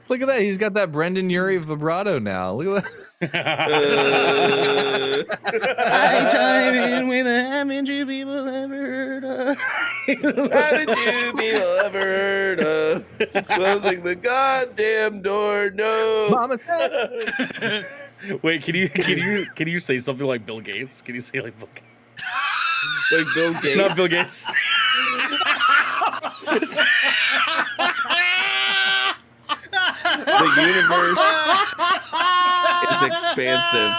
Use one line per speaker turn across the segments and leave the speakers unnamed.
Look at that. He's got that Brendan Urie vibrato now. Look at that.
I chime in with haven't you people ever heard of?
Haven't you people ever heard of closing the goddamn door? No.
Mama said.
Wait, can you say something like Bill Gates? Can you say like Bill Gates?
Like Bill Gates?
Not Bill Gates.
The universe is expansive.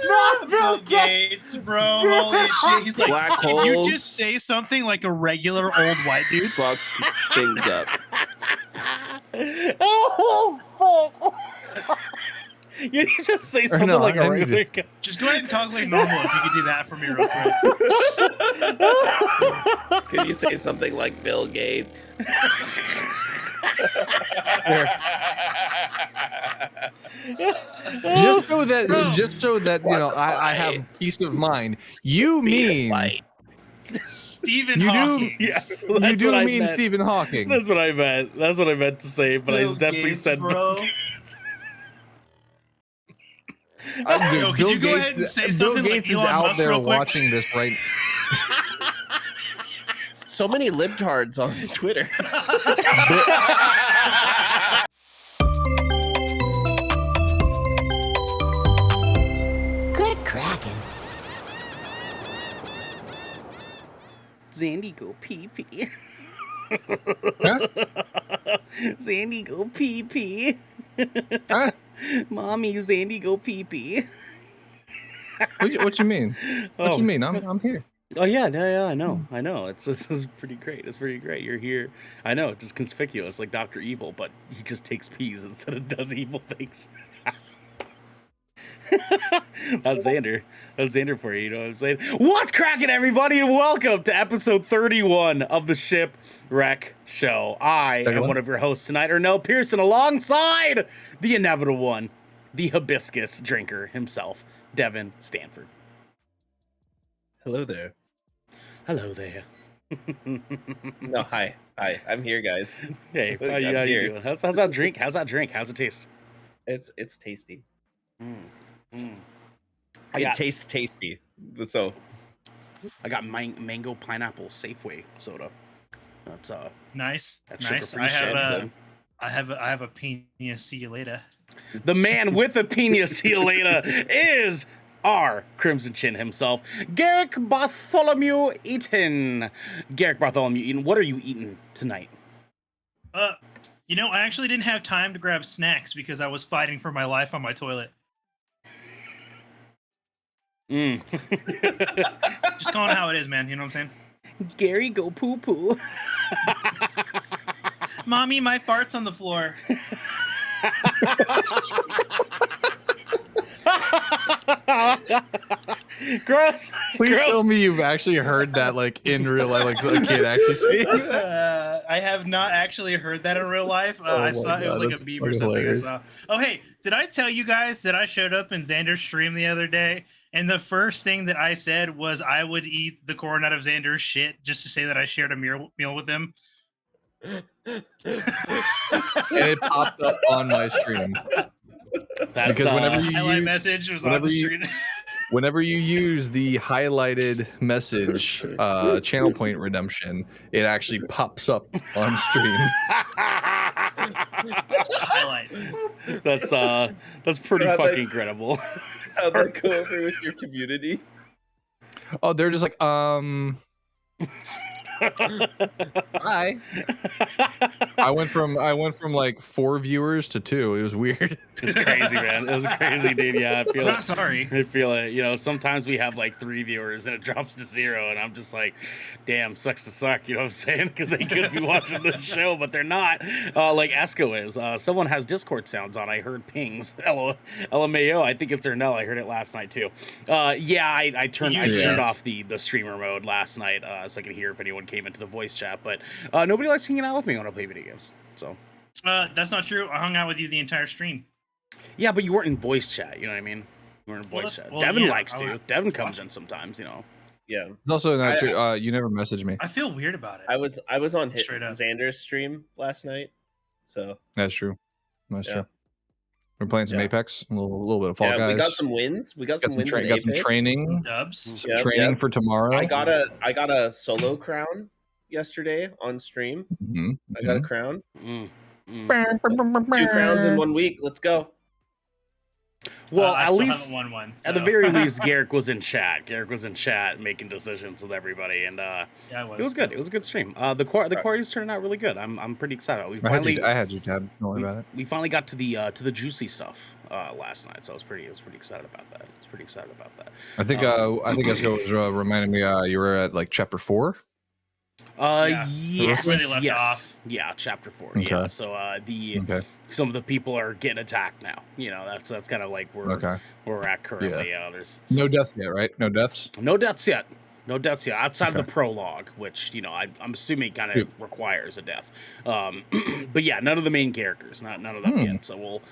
Not Bill Gates, bro. Holy shit. He's like,
Black
can you
holes.
just say something like a regular old white dude?
Fuck things up.
Oh, fuck. You just say something
no,
like
I
a
need
regular
to-
guy.
Just go ahead and talk like normal if you could do that for me real quick.
Can you say something like Bill Gates?
just so that you know, I have peace of mind. You mean
Stephen
you
Hawking.
do?
Yes,
You
that's
do
what I
mean
meant.
Stephen Hawking?
That's what I meant. That's what I meant to say, but
Bill
I definitely
Gates,
said
bro.
Bill Gates.
Dude,
Yo, could you go ahead and say
Bill
something like
Gates is
Elon
out
Musk
there
real quick?
watching this right.
So many libtards on Twitter.
Good Kraken.
Zandy go pee pee.
Huh?
Zandy go pee pee.
Huh?
Mommy, Zandy go pee pee.
What you mean? What
Oh.
you mean? I'm here.
Oh yeah, I know. It's pretty great. It's pretty great. You're here. I know, just conspicuous like Dr. Evil, but he just takes peas instead of does evil things. That's Xander. That's Xander for you. You know what I'm saying? What's cracking, everybody, and welcome to episode 31 of the Shipwreck Show. I am one of your hosts tonight, Ernell Pearson, alongside the inevitable one, the hibiscus drinker himself, Devin Stanford.
Hello there.
Hello there.
No, hi. I'm here, guys.
Hey, how
I'm
you
here.
doing? How's that drink? How's it taste?
It's tasty.
I
It
got
tastes tasty. So
mango pineapple Safeway soda. That's
Nice.
that's
Nice.
sugar-free shit.
I have a pina. See you later.
The man with the pina colada is our Crimson Chin himself, Garrick Bartholomew Eaton. Garrick Bartholomew Eaton, what are you eating tonight?
You know, I actually didn't have time to grab snacks because I was fighting for my life on my toilet. Just calling it how it is, man. You know what I'm saying?
Gary, go poo poo.
Mommy, my fart's on the floor.
Gross.
Please
Gross.
tell me you've actually heard that, like in real life, like so a kid actually saying that.
I have not actually heard that in real life.
Oh
I
my
saw it
God,
was like
that's
a Bieber
fucking
something I
hilarious.
saw. Oh, hey, did I tell you guys that I showed up in Xander's stream the other day? And the first thing that I said was I would eat the corn out of Xander's shit just to say that I shared a meal with him.
And it popped up on my stream.
That's,
Because whenever you
Highlight
use,
message was on
whenever
the
you-
stream.
whenever you use the highlighted message, channel point redemption, it actually pops up on stream.
Highlight.
That's pretty
So
fucking incredible.
how'd that go over with your community?
Oh, they're just like, hi. I went from like 4 viewers to 2. It was weird.
It's crazy, man. It was crazy, dude. Yeah, I feel
I'm
it.
not sorry.
I feel it. You know, sometimes we have like 3 viewers and it drops to 0, and I'm just like, damn, sucks to suck. You know what I'm saying? Because they could be watching the show, but they're not. Like Esco is. Someone has Discord sounds on. I heard pings. LMAO. I think it's Ernell. I heard it last night too. Yeah, I turned off the streamer mode last night so I could hear if anyone came into the voice chat. But nobody likes hanging out with me when I play video games. So.
That's not true. I hung out with you the entire stream.
Yeah, but you weren't in voice chat. You know what I mean? You weren't in voice chat.
well,
Devin
yeah,
likes
I
to.
was
Devin comes in sometimes. You know.
Yeah.
It's also not true. You never messaged me.
I feel weird about it.
I was on
Straight up.
Xander's stream last night. So
That's true. That's
Yeah.
true. We're playing some
Yeah.
Apex, a little bit of Fall
Yeah,
Guys.
we got some wins. We got some wins in
got some
Apex.
training.
Dubs.
Some
Yep,
training
yep.
for tomorrow.
I got a solo crown yesterday on stream.
Mhm,
I got a
mhm.
crown.
Mm.
2 crowns in 1 week. Let's go.
Well,
I
at
still
least
haven't won one.
at the
so.
very least, Garrick was in chat. Garrick was in chat making decisions with everybody, and
Yeah,
it was good. It was a good stream. The quarry is turning out really good. I'm pretty excited.
I had you, Tab. Don't worry about it.
We finally got to the juicy stuff last night, so I was pretty excited about that.
I think Esco was reminding me you were at like chapter 4.
Yeah.
Yes,
Where they left
yes,
off.
yeah, chapter 4.
Okay.
Yeah, so
Okay.
some of the people are getting attacked now. You know, that's kind of like where we're at currently. There's
No deaths yet, right? No deaths.
no deaths yet. Outside of
Okay.
the prologue, which I'm assuming kind of requires a death. But yeah, none of the main characters, none of them yet. So we'll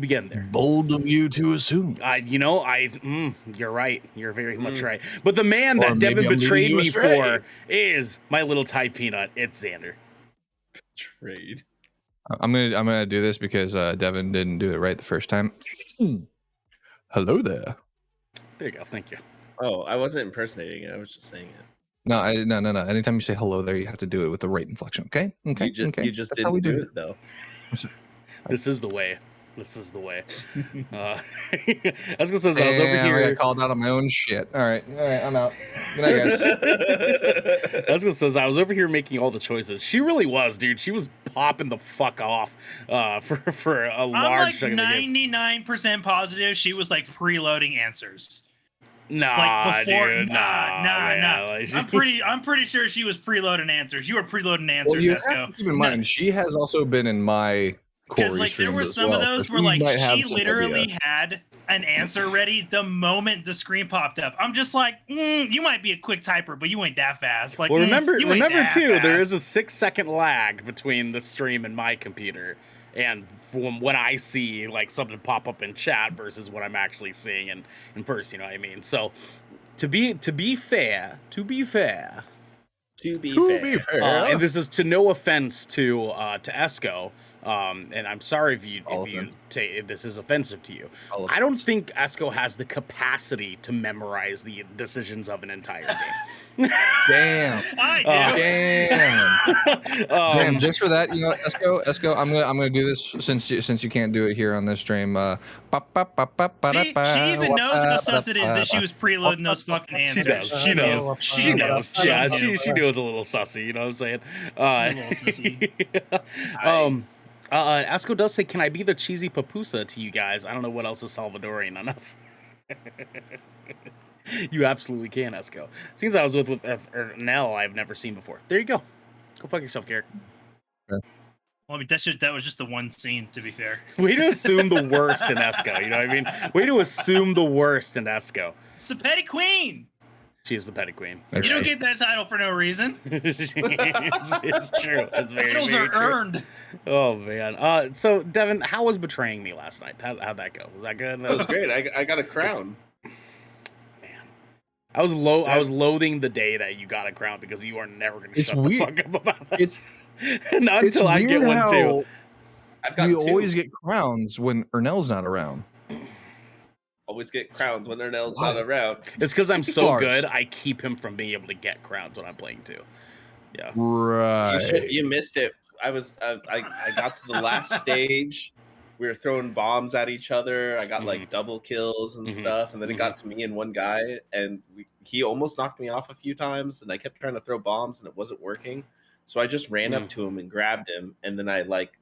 be getting there.
Bold of you to assume.
You're right. You're very much right. But the man
Or
that
maybe
Devin
I'm leading
betrayed
you
me
astray.
for is my little Thai peanut. It's Xander.
Trade.
I'm gonna do this because Devin didn't do it right the first time. Hello there.
There you go. Thank you.
Oh, I wasn't impersonating it. I was just saying it.
No. Anytime you say hello there, you have to do it with the right inflection. Okay. Okay.
You just
That's how
didn't
we
do
do
it though.
This is the way. Esco says I was over
I
here.
got called out on my own shit. All right, I'm out. Good night, guys.
Esco says I was over here making all the choices. She really was, dude. She was popping the fuck off for a
I'm
large
like
chunk of the game.
99% positive she was like preloading answers.
Nah,
Like before,
dude.
nah.
Man, like,
I'm pretty sure she was preloading answers. You were preloading answers,
Well, you
Esco.
have to keep in mind she has also been in my
Because
Corey
like there were
streams as
some
well,
of
so
those
she
where like
might have
she
some
literally
idea.
had an answer ready the moment the screen popped up. I'm just like, you might be a quick typer, but you ain't that fast. Like,
well, remember
you ain't that
too, there
fast.
is a 6-second lag between the stream and my computer, and from when I see like something pop up in chat versus what I'm actually seeing in person. You know what I mean? So to be fair, and this is to no offense to Esco, and I'm sorry if this is offensive to you. I don't think Esco has the capacity to memorize the decisions of an entire game.
Damn.
I do.
Damn. Just for that, you know, Esco, I'm gonna do this since you can't do it here on this stream.
She even knows how sus it is that she was preloading those fucking answers.
She knows. Yeah, she knows a little sussy. You know what I'm saying?
A little sussy.
Esco does say, "Can I be the cheesy papusa to you guys?" I don't know what else is Salvadorian enough. You absolutely can, Esco. Seems I was with Nell, I've never seen before. There you go. Go fuck yourself, Garrett.
Well, I mean, that was just the one scene, to be fair.
Way to assume the worst in Esco. You know what I mean? Way to assume the worst in Esco.
It's the petty queen.
She is the petty queen.
You don't get that title for no reason.
It's true. It's very,
Titles
very
are
true.
earned.
Oh man. So Devin, how was betraying me last night? How'd that go? Was that good?
That was great. I got a crown.
I was loathing the day that you got a crown because you are never going to shut the fuck up about that.
It's
not until I get one too.
I've got
You
2.
always get crowns when Ernell's not around.
Always get crowns when Ernell's not around.
It's because I'm so
Bars.
good. I keep him from being able to get crowns when I'm playing too. Yeah.
Right.
You missed it. I got to the last stage. We were throwing bombs at each other. I got like double kills and stuff, and then it got to me and one guy, and he almost knocked me off a few times, and I kept trying to throw bombs, and it wasn't working. So I just ran up to him and grabbed him, and then I like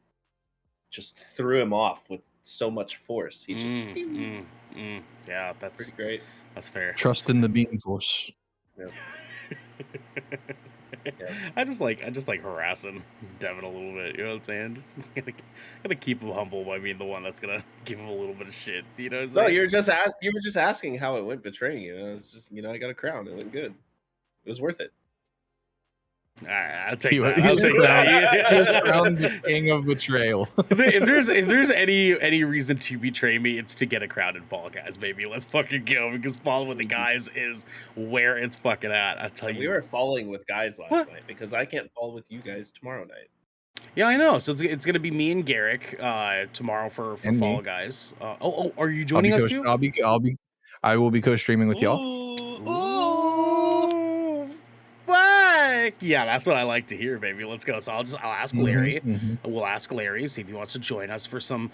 just threw him off with so much force. He just
Yeah, that's
pretty great.
That's fair.
Trust in the beam force.
Yeah.
I just like harassing Devin a little bit. You know what I'm saying? Just gotta keep him humble by being the one that's gonna give him a little bit of shit. You know?
No, you were just asking how it went betraying you. And I was just, I got a crown. It went good. It was worth it.
All right, I'll take that. I'll take that.
He was crowned the king of betrayal.
if there's any reason to betray me, it's to get a crown in Fall Guys, baby. Let's fucking go, because Fall with the guys is where it's fucking at. I tell you.
We were falling with guys last night because I can't fall with you guys tomorrow night.
Yeah, I know. So it's gonna be me and Garrick tomorrow for
And
Fall
me.
Guys. Are you joining us too?
I will be co-streaming with y'all.
Ooh, fuck! Yeah, that's what I like to hear, baby. Let's go. So I'll ask Larry. We'll ask Larry, see if he wants to join us for some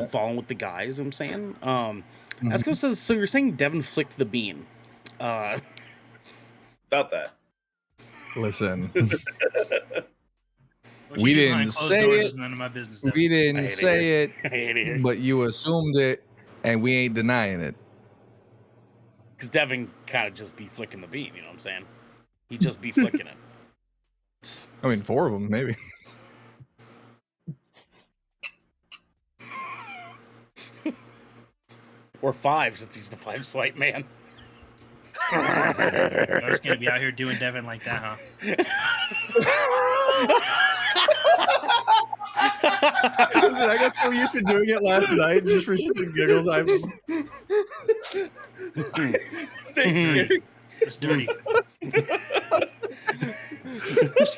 falling with the guys. You know what I'm saying. Esco says, so you're saying Devin flicked the bean?
About that.
Listen,
What
we
you do
didn't
behind closed
say
doors
it.
is none of my business. Devin.
we
I
didn't
hate
say it,
I hate it here.
but you assumed it, and we ain't denying it.
Because Devin kind of just be flicking the bean, you know what I'm saying? He just be flicking it.
I mean, 4 of them, maybe.
Or 5, since he's the 5 swipe man.
I was gonna be out here doing Devin like that, huh?
Listen, I got so used to doing it last night, just for shits and giggles.
Thanks, Gary.
It's dirty.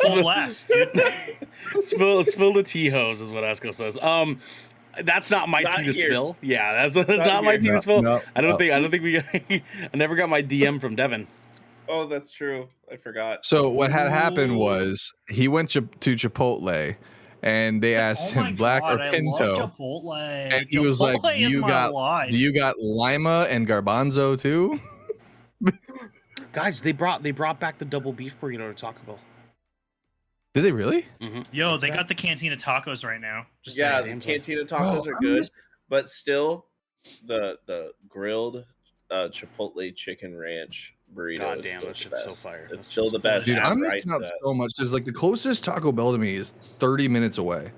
Full blast, dude.
Spill the tea hose is what Esco says. That's not my
Not
tea to
here.
spill. Yeah, that's not my
here.
tea to spill.
No,
I don't think we I never got my DM from Devin.
Oh, that's true. I forgot.
So what had happened was he went to Chipotle, and they asked
Oh my
him black
God,
or
I
pinto,
love Chipotle.
and he was like,
Chipotle is my life.
"Do you got lima and garbanzo too?"
Guys, they brought back the double beef burrito to Taco Bell.
Did they really?
Yo, they got the Cantina tacos right now. Just
Yeah,
saying.
the Cantina tacos are good, but still, the grilled Chipotle chicken ranch burrito
God
is
damn,
still
that
the
shit's so
best.
fire.
It's
That
still
shit's
the
so fire.
best.
Dude, I'm
after I
missing out
said.
so much because like the closest Taco Bell to me is 30 minutes away.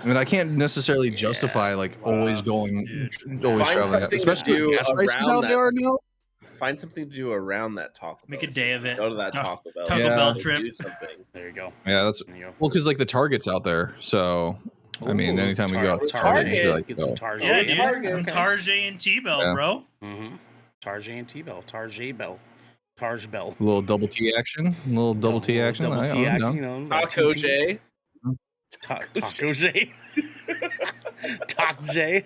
And I can't necessarily justify like always going,
Dude.
always
Find
traveling,
something to
especially
do
with gas prices
around
how
that.
they are now.
Find something to do around that Taco Bell.
Make a day of it.
Go to that
Ta-
Taco Bell.
Taco
Bell
trip.
Do something.
There you go.
Yeah, that's
There you go.
well, because like the Target's out there, so I mean,
Ooh,
anytime we go out to Target,
Target.
you're like,
Get some
oh.
Target.
Yeah,
Go to
dude.
Target.
Some Tarjay and T-Bell,
Yeah.
bro.
Tarjay and T-Bell. Tarjay Bell. Tarj Bell.
A little double T action, a little double T action.
Double
I-
T
I'm
action,
down.
you know. that
Taco
TT.
J.
Taco J. Taco J.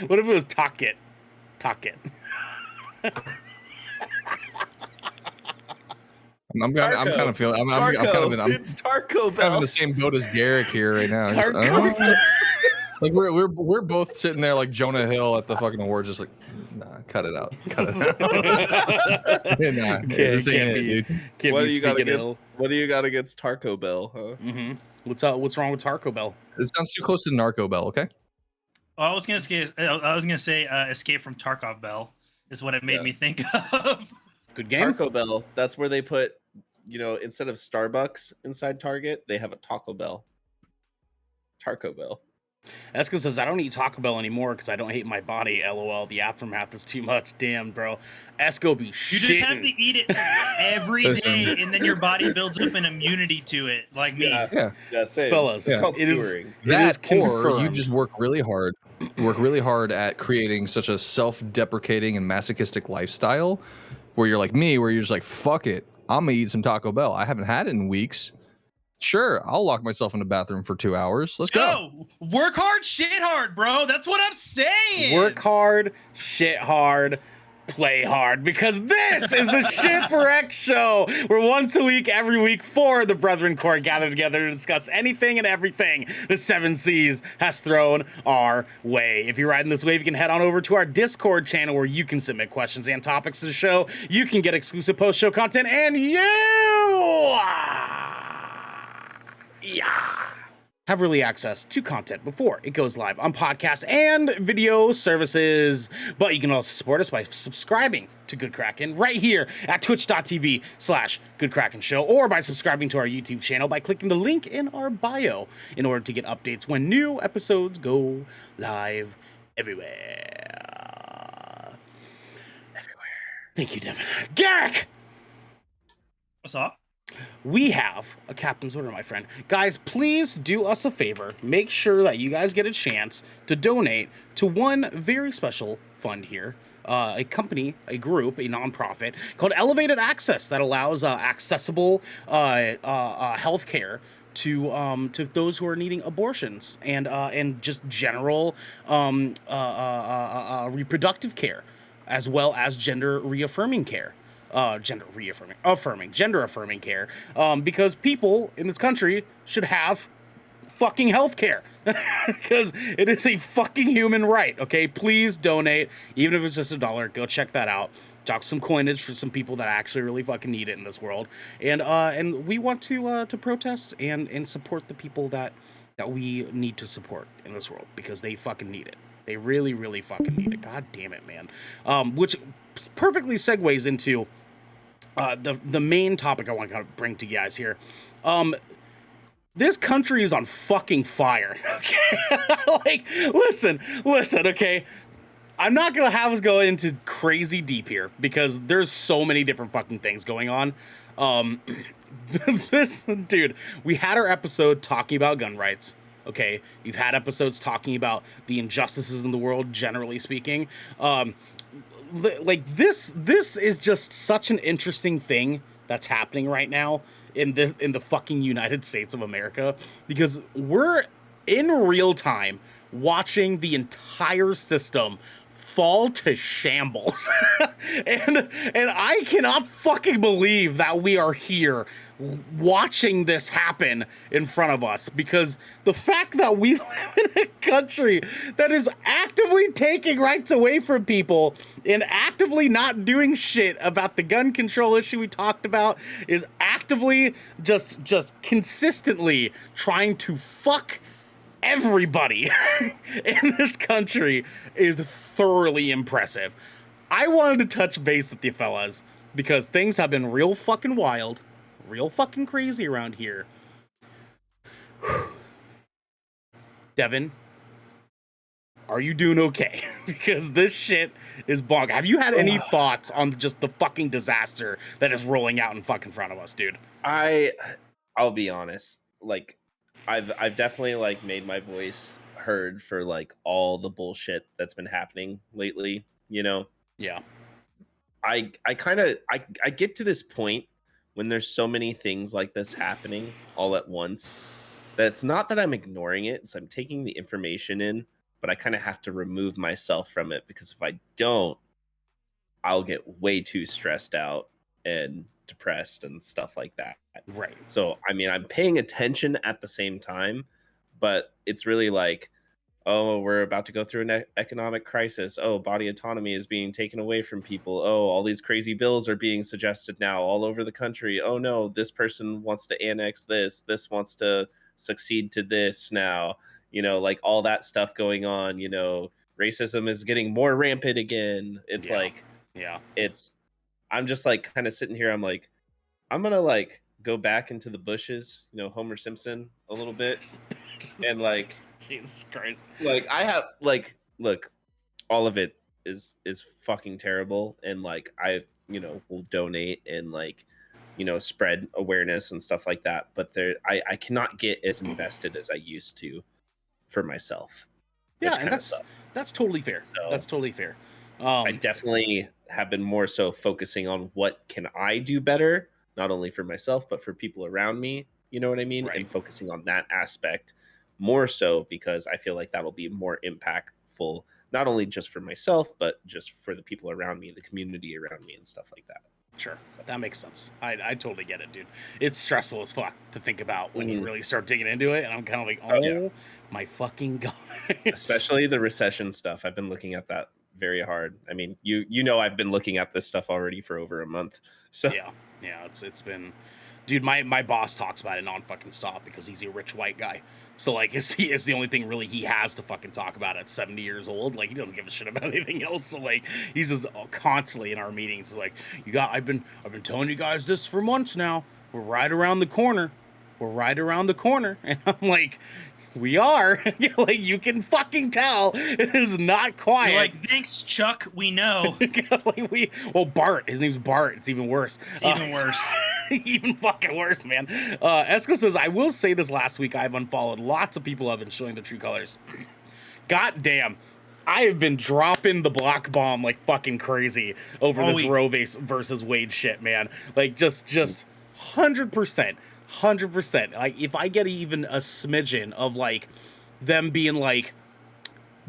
What if it was Talk-It? Talk-It.
I'm kind of feeling. I'm kind of in, I'm
It's Taco
kind of
Bell.
in the same boat as Garrick here right now. Just,
Tarko.
like we're both sitting there like Jonah Hill at the fucking awards, just like, nah, cut it out, cut it out. Nah, this ain't it, dude.
Can't
What
be
do you got
speaking
against?
ill.
What do you got against Taco Bell? Huh?
What's wrong with Taco Bell?
It sounds too close to Narco Bell. Okay.
Oh, I was gonna say Escape from Tarkov Bell is what it made
Yeah.
me think of.
Good game.
Taco Bell. That's where they put, instead of Starbucks inside Target, they have a Taco Bell. Taco Bell.
Esco says, I don't eat Taco Bell anymore because I don't hate my body. LOL. The aftermath is too much. Damn, bro. Esco be
You
shitting.
just have to eat it every
Listen.
day, and then your body builds up an immunity to it, like me.
Yeah.
Yeah, same.
Fellas,
It's called
it is-
curing.
It is
That or you
confirmed.
just work really hard. Work really hard at creating such a self-deprecating and masochistic lifestyle, where you're like me, where you're just like, fuck it, I'm gonna eat some Taco Bell. I haven't had it in weeks. Sure, I'll lock myself in the bathroom for 2 hours. Let's go.
Yo, work hard, shit hard, bro. That's what I'm saying.
Work hard, shit hard, play hard, because this is the Shipwreck Show, where once a week, every week, 4 of the Brethren Core gather together to discuss anything and everything the Seven Seas has thrown our way. If you're riding this wave, you can head on over to our Discord channel where you can submit questions and topics to the show. You can get exclusive post-show content, and have early access to content before it goes live on podcasts and video services. But you can also support us by subscribing to Good Kraken right here at twitch.tv/Good Kraken Show, or by subscribing to our YouTube channel by clicking the link in our bio in order to get updates when new episodes go live everywhere. Thank you, Devin. Garrick!
What's up?
We have a captain's order, my friend. Guys, please do us a favor. Make sure that you guys get a chance to donate to one very special fund here. A company, a group, a nonprofit called Elevated Access that allows accessible healthcare to those who are needing abortions and just general reproductive care, as well as gender affirming care, care, because people in this country should have fucking health care because it is a fucking human right. Okay, please donate, even if it's just $1. Go check that out. Drop some coinage for some people that actually really fucking need it in this world. And we want to protest and support the people that we need to support in this world, because they fucking need it. They really, really fucking need it. God damn it, man. Which perfectly segues into the main topic I want to bring to you guys here. This country is on fucking fire. Okay, like listen, okay. I'm not gonna have us go into crazy deep here because there's so many different fucking things going on. This dude, we had our episode talking about gun rights. Okay, we've had episodes talking about the injustices in the world, generally speaking. Like this is just such an interesting thing that's happening right now in the fucking United States of America, because we're in real time watching the entire system fall to shambles. and I cannot fucking believe that we are here watching this happen in front of us, because the fact that we live in a country that is actively taking rights away from people and actively not doing shit about the gun control issue we talked about, is actively just consistently trying to fuck everybody in this country, is thoroughly impressive. I wanted to touch base with you fellas because things have been real fucking wild, real fucking crazy around here. Devin, are you doing okay? Because this shit is bonk. Have you had any thoughts on just the fucking disaster that is rolling out in fucking front of us, dude?
I'll be honest, like I've definitely like made my voice heard for like all the bullshit that's been happening lately, you know?
Yeah.
I kind of I get to this point when there's so many things like this happening all at once that it's not that I'm ignoring it, it's I'm taking the information in, but I kind of have to remove myself from it, because if I don't, I'll get way too stressed out and depressed and stuff like that.
Right.
So, I mean, I'm paying attention at the same time, but it's really like, oh, we're about to go through an economic crisis. Oh, body autonomy is being taken away from people. Oh, all these crazy bills are being suggested now all over the country. Oh, no, this person wants to annex this. This wants to succeed to this now. You know, like all that stuff going on. You know, racism is getting more rampant again. It's like, I'm just like kind of sitting here. I'm like, I'm going to like go back into the bushes, you know, Homer Simpson a little bit. And like,
Jesus Christ.
Like I have like, look, all of it is fucking terrible. And like, I, you know, will donate and like, you know, spread awareness and stuff like that. But I cannot get as invested as I used to for myself.
Yeah, and that's totally fair. So that's totally fair.
I definitely have been more so focusing on what can I do better, not only for myself, but for people around me. You know what I mean? Right. And focusing on that aspect more so, because I feel like that'll be more impactful, not only just for myself, but just for the people around me, the community around me and stuff like that.
Sure. So. That makes sense. I totally get it, dude. It's stressful as fuck to think about when you really start digging into it. And I'm kind of like, my fucking God.
Especially the recession stuff. I've been looking at that very hard. I mean, you know, I've been looking at this stuff already for over a month. So
yeah, it's been, dude, my boss talks about it non-fucking stop because he's a rich white guy. So like, it's the only thing really he has to fucking talk about at 70 years old. Like, he doesn't give a shit about anything else. So like, he's just constantly in our meetings. He's like, I've been telling you guys this for months now. We're right around the corner. And I'm like, we are. Like, you can fucking tell it is not quiet.
You're like, thanks, Chuck. We know.
Like Bart. His name's Bart. It's even worse.
It's even worse.
Even fucking worse, man. Esco says, I will say this last week I've unfollowed. Lots of people have been showing the true colors. God damn. I have been dropping the block bomb like fucking crazy over this Roe versus Wade shit, man. Like, just 100%. 100%. Like, if I get even a smidgen of like them being like,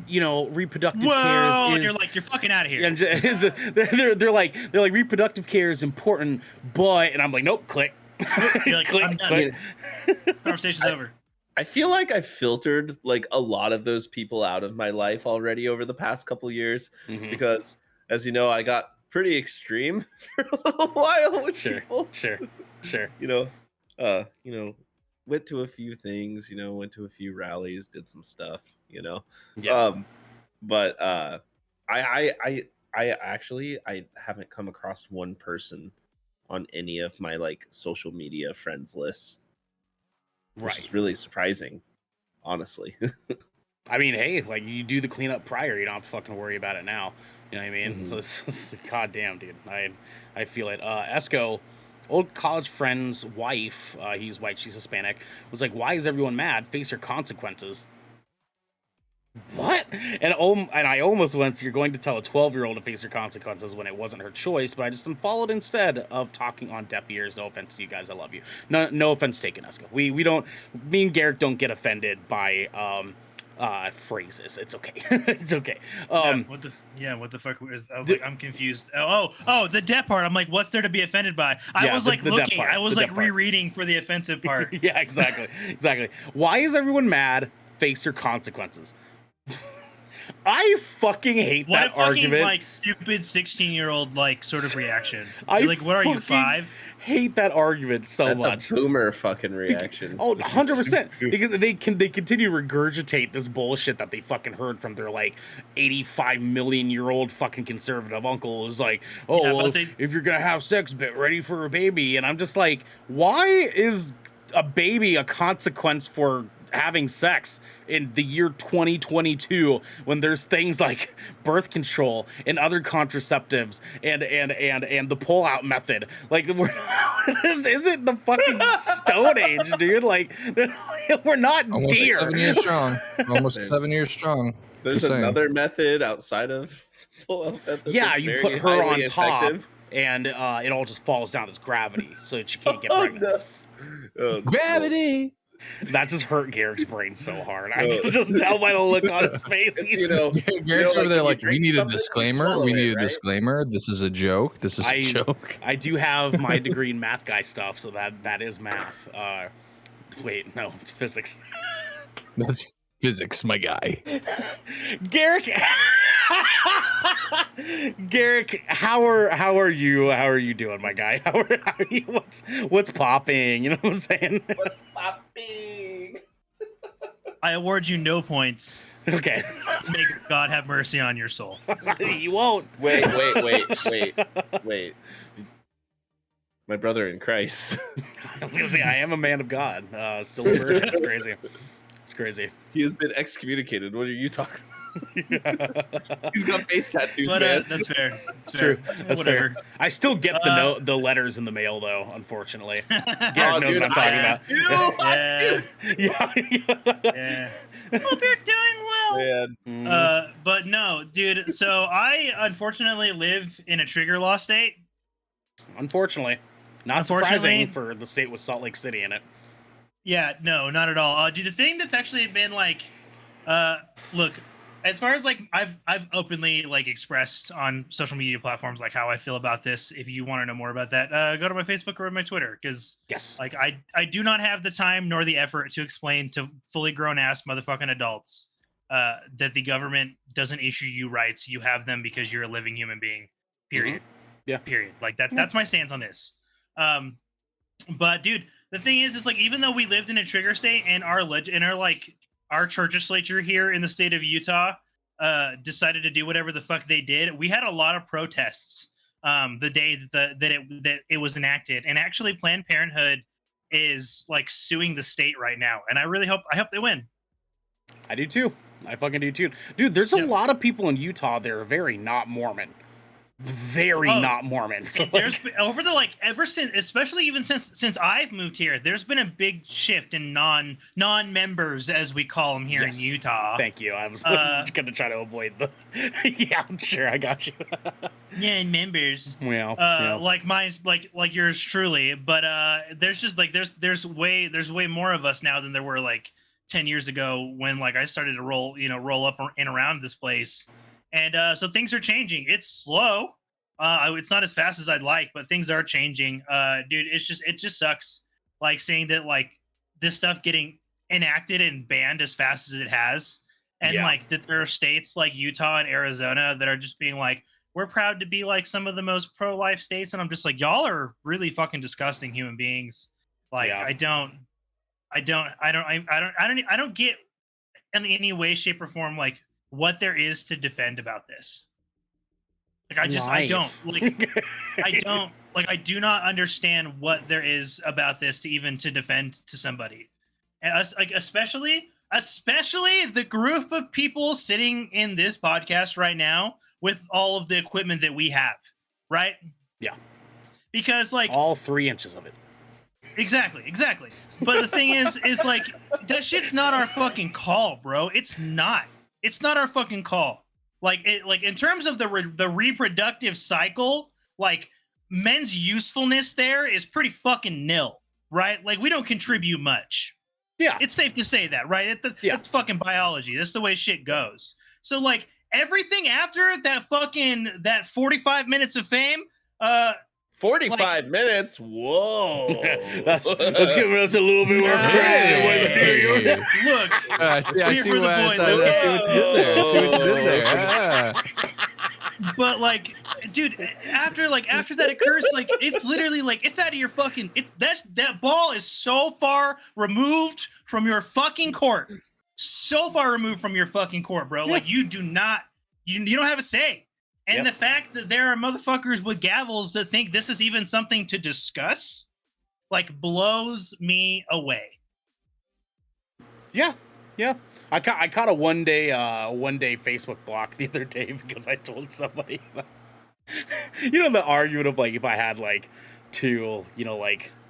you know, reproductive cares
Whoa,
is,
you're like, you're fucking out of here.
and they're like reproductive care is important, but, and I'm like, nope, click.
You're like,
Click,
I'm done.
click.
Conversation's over.
I feel like I filtered like a lot of those people out of my life already over the past couple years
Mhm.
because, as you know, I got pretty extreme for a little while with people.
Sure.
You know, went to a few things. You know, went to a few rallies, did some stuff. You know,
Yeah.
but I actually I haven't come across one person on any of my like social media friends lists, which
Right.
is really surprising, honestly.
I mean, hey, like, you do the cleanup prior, you don't have to fucking worry about it now. You know what I mean?
Mhm.
So it's goddamn, dude. I feel it. Esco, old college friend's wife, he's white, she's Hispanic, was like, "Why is everyone mad? Face your consequences." What? And I almost went, "So you're going to tell a 12-year-old to face her consequences when it wasn't her choice," but I just unfollowed instead of talking on deaf ears. No offense to you guys, I love you. No offense taken, Esco. We don't, me and Garrick don't get offended by phrases. It's okay. It's okay.
What the fuck is? I was like, I'm confused. Oh, the deaf part. I'm like, what's there to be offended by? I
Yeah,
was
the
like
deaf
looking.
part,
I was
the
like
deaf part.
rereading for the offensive part.
Yeah, exactly. Why is everyone mad? Face your consequences. I fucking hate
What a
that
fucking
argument.
like stupid 16-year-old like sort of reaction.
I
You're like, what are you,
fucking
5?
hate that argument so
That's
much.
a boomer fucking reaction.
Oh, 100%. Because they continue to regurgitate this bullshit that they fucking heard from their like 85 million year old fucking conservative uncle. Is like, oh,
Yeah,
well,
but they-
if you're gonna have sex, get ready for a baby. And I'm just like, why is a baby a consequence for having sex in the year 2022 when there's things like birth control and other contraceptives and the pull-out method? Like, this isn't the fucking Stone Age, dude. Like, we're not
Almost
deer.
7 years strong. Almost
There's-
7 years strong.
There's
Just saying.
another method outside of pull-out method
Yeah,
that's
you
very
put her on
highly
top,
effective.
and it all just falls down as gravity, so that she can't get
Oh,
pregnant.
no. Oh,
Gravity.
That just hurt Garrick's brain so hard. I can just tell by the look on his face.
It's,
He's-
you know,
Garrett's over
like,
there
when you
like, we
drink
need a
something, you
disclaimer.
swallow
We need
it,
a
right?
disclaimer. This is a joke. This is a joke.
I do have my degree in math guy stuff, so that is math. Wait, no, it's physics.
That's physics, my guy.
Garrick, Garrick, how are you doing, my guy? How are you? What's popping? You know what I'm saying?
Popping.
I award you no points.
Okay,
May God have mercy on your soul.
you won't.
Wait. My brother in Christ.
I was gonna say I am a man of God. Still a virgin. It's crazy. It's crazy.
He has been excommunicated. What are you talking about? He's got face tattoos,
But
man.
that's fair. That's
True.
fair.
That's
Whatever.
fair. I still get the letters in the mail though. Unfortunately, Garrick
Oh,
knows
dude,
what I'm talking
I-
about.
Yeah.
Yeah.
Yeah. Hope you're doing well.
Man.
Mhm.
But no, dude. So I unfortunately live in a trigger law state.
Unfortunately, not
Unfortunately-
surprising for the state with Salt Lake City in it.
Yeah, no, not at all. Dude, the thing that's actually been like, look, as far as like I've openly like expressed on social media platforms like how I feel about this. If you want to know more about that, go to my Facebook or my Twitter because
Yes.
like I do not have the time nor the effort to explain to fully grown ass motherfucking adults that the government doesn't issue you rights. You have them because you're a living human being. Period.
Yeah.
Period. Like that. That's my stance on this. But dude, the thing is like even though we lived in a trigger state and our legislature here in the state of Utah decided to do whatever the fuck they did, we had a lot of protests the day that it was enacted, and actually Planned Parenthood is like suing the state right now, and I hope they win.
I do too. I fucking do too. Dude, there's a
Yeah.
lot of people in Utah that are very not Mormon. very not Mormon. So
there's been, over the ever since, especially even since I've moved here, there's been a big shift in non-members, as we call them here in Utah.
Thank you. I was gonna try to avoid the. Yeah, sure, I got you.
Yeah, members.
Well,
like mine's like yours truly, but there's just there's way more of us now than there were 10 years ago when I started to roll up and around this place. And so things are changing. It's slow. It's not as fast as I'd like, but things are changing. Dude, it just sucks seeing that this stuff getting enacted and banned as fast as it has. And that there are states like Utah and Arizona that are just being we're proud to be some of the most pro-life states. And I'm just y'all are really fucking disgusting human beings. I don't get in any way, shape, or form what there is to defend about this. I do not understand what there is about this to defend to somebody. And us, especially the group of people sitting in this podcast right now with all of the equipment that we have, right?
Yeah.
Because
all 3 inches of it.
Exactly. But the thing is that shit's not our fucking call, bro. It's not our fucking call. In terms of the reproductive cycle, men's usefulness there is pretty fucking nil, right? We don't contribute much.
Yeah.
It's safe to say that, right? It's fucking biology. That's the way shit goes. So everything after that 45 minutes of fame,
45 minutes? Whoa.
That's giving us a little bit more credit.
Look,
I see what you did there. Yeah.
But dude, after that occurs, it's literally it's out of your fucking. That ball is so far removed from your fucking court, bro. You do not, you don't have a say. And the fact that there are motherfuckers with gavels that think this is even something to discuss, blows me away.
Yeah. I caught a one day Facebook block the other day because I told somebody, the argument of if I had 2,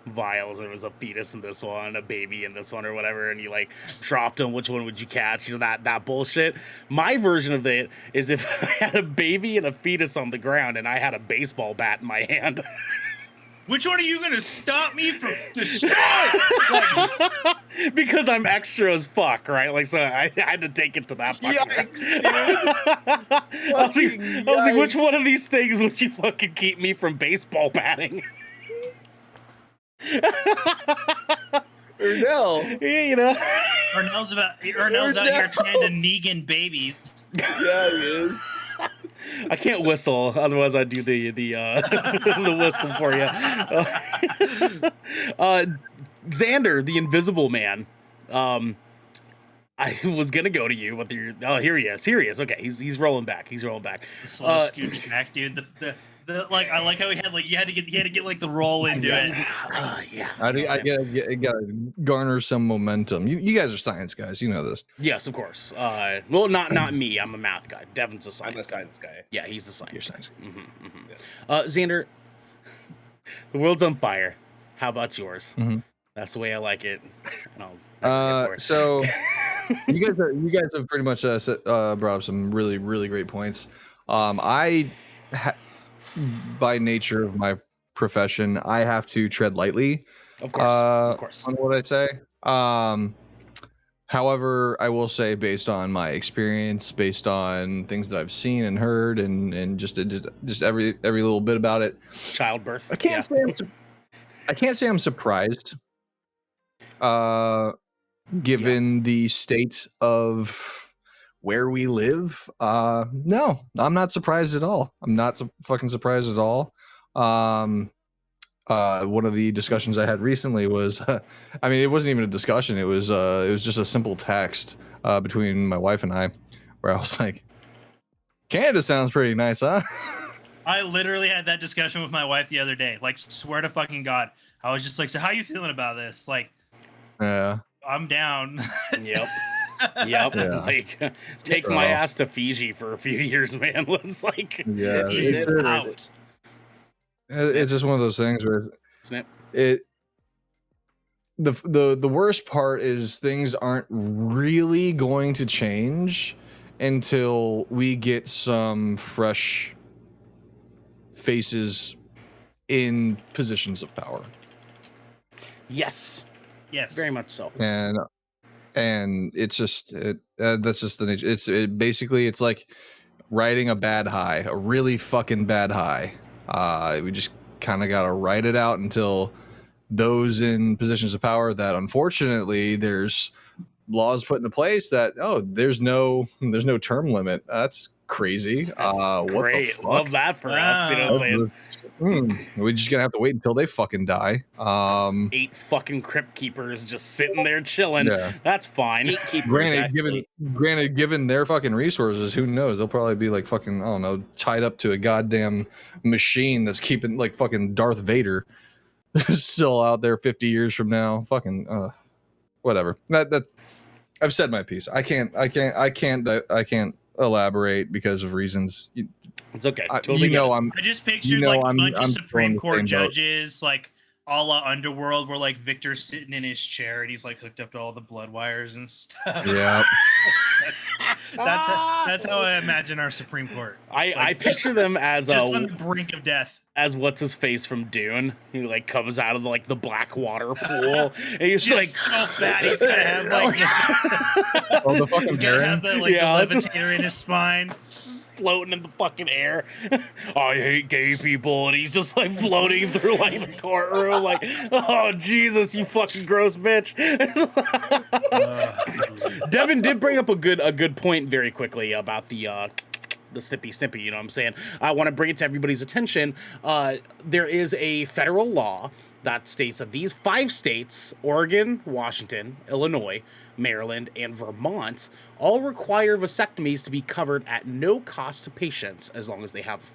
vials, there was a fetus in this one, a baby in this one, or whatever, and you dropped them, which one would you catch? That bullshit. My version of it is if I had a baby and a fetus on the ground and I had a baseball bat in my hand.
Which one are you gonna stop me from destroying?
Because I'm extra as fuck, right? So I had to take it to that fucking. I was like, which one of these things would you fucking keep me from baseball batting?
Ernell.
Yeah,
Ernell's out here trying to Negan babies.
Yeah, he is.
I can't whistle, otherwise I'd do the the whistle for you. Xander, the Invisible Man. I was gonna go to you, but here he is. Okay, he's rolling back.
Slow scooch back, dude. I like how he had you had to get the roll into it.
Yeah.
I think I gotta garner some momentum. You guys are science guys, you know this.
Yes, of course. Well, not me. I'm a math guy. Devin's a science.
I'm a science guy.
Yeah, he's the science.
You're science.
Yeah. Xander, the world's on fire. How about yours?
Mm-hmm.
That's the way I like it.
So you guys have pretty much brought up some really, really great points. By nature of my profession, I have to tread lightly.
Of course.
On what I say. However, I will say, based on my experience, based on things that I've seen and heard, and just every little bit about it,
childbirth.
I can't say I'm surprised. Given the state of where we live, no, I'm not surprised at all. I'm not fucking surprised at all. One of the discussions I had recently was, I mean, it wasn't even a discussion. It was just a simple text between my wife and I, where I was like, "Canada sounds pretty nice, huh?"
I literally had that discussion with my wife the other day. Swear to fucking God, I was just so how you feeling about this?
Yeah.
I'm down.
Yep. Yep.
Yeah.
Like, take
So-
my ass to Fiji for a few years, man. Let's like,
Yeah,
He's out.
it's just one of those things where
snip.
the worst part is things aren't really going to change until we get some fresh faces in positions of power.
Yes,
Yes.
very much so.
And it's just that's just the nature. Basically it's like riding a bad high, a really fucking bad high. We just kind of got to ride it out until those in positions of power that unfortunately there's laws put into place that there's no term limit. That's crazy.
That's
What
great.
the fuck?
Love that for us. You know what I'm saying?
We're just gonna have to wait until they fucking die.
8 fucking crypt keepers just sitting there chilling.
Yeah.
That's fine.
Granted, given their fucking resources, who knows? They'll probably be like fucking, I don't know, tied up to a goddamn machine that's keeping like fucking Darth Vader still out there 50 years from now. Fucking whatever. That I've said my piece. I can't elaborate because of reasons.
It's okay. Totally get it.
I just pictured like a bunch of
I'm
Supreme
still in the
Court
same boat.
judges, like a la Underworld, where like Victor's sitting in his chair and he's like hooked up to all the blood wires and stuff.
Yeah.
That's how I imagine our Supreme Court.
I picture them as
Just on the brink of death.
as what's his face from Dune. He like comes out of the black water pool and he's
Just
like
so fat he's gonna have like
Oh, the fucking
he's gonna have
Baron.
the like
Yeah,
the levitator in his spine.
floating in the fucking air. I hate gay people, and he's just like floating through like the courtroom, like, oh Jesus, you fucking gross bitch. Devin did bring up a good point very quickly about the snippy, you know what I'm saying? I want to bring it to everybody's attention. There is a federal law that states that these 5 states, Oregon, Washington, Illinois, Maryland, and Vermont, all require vasectomies to be covered at no cost to patients as long as they have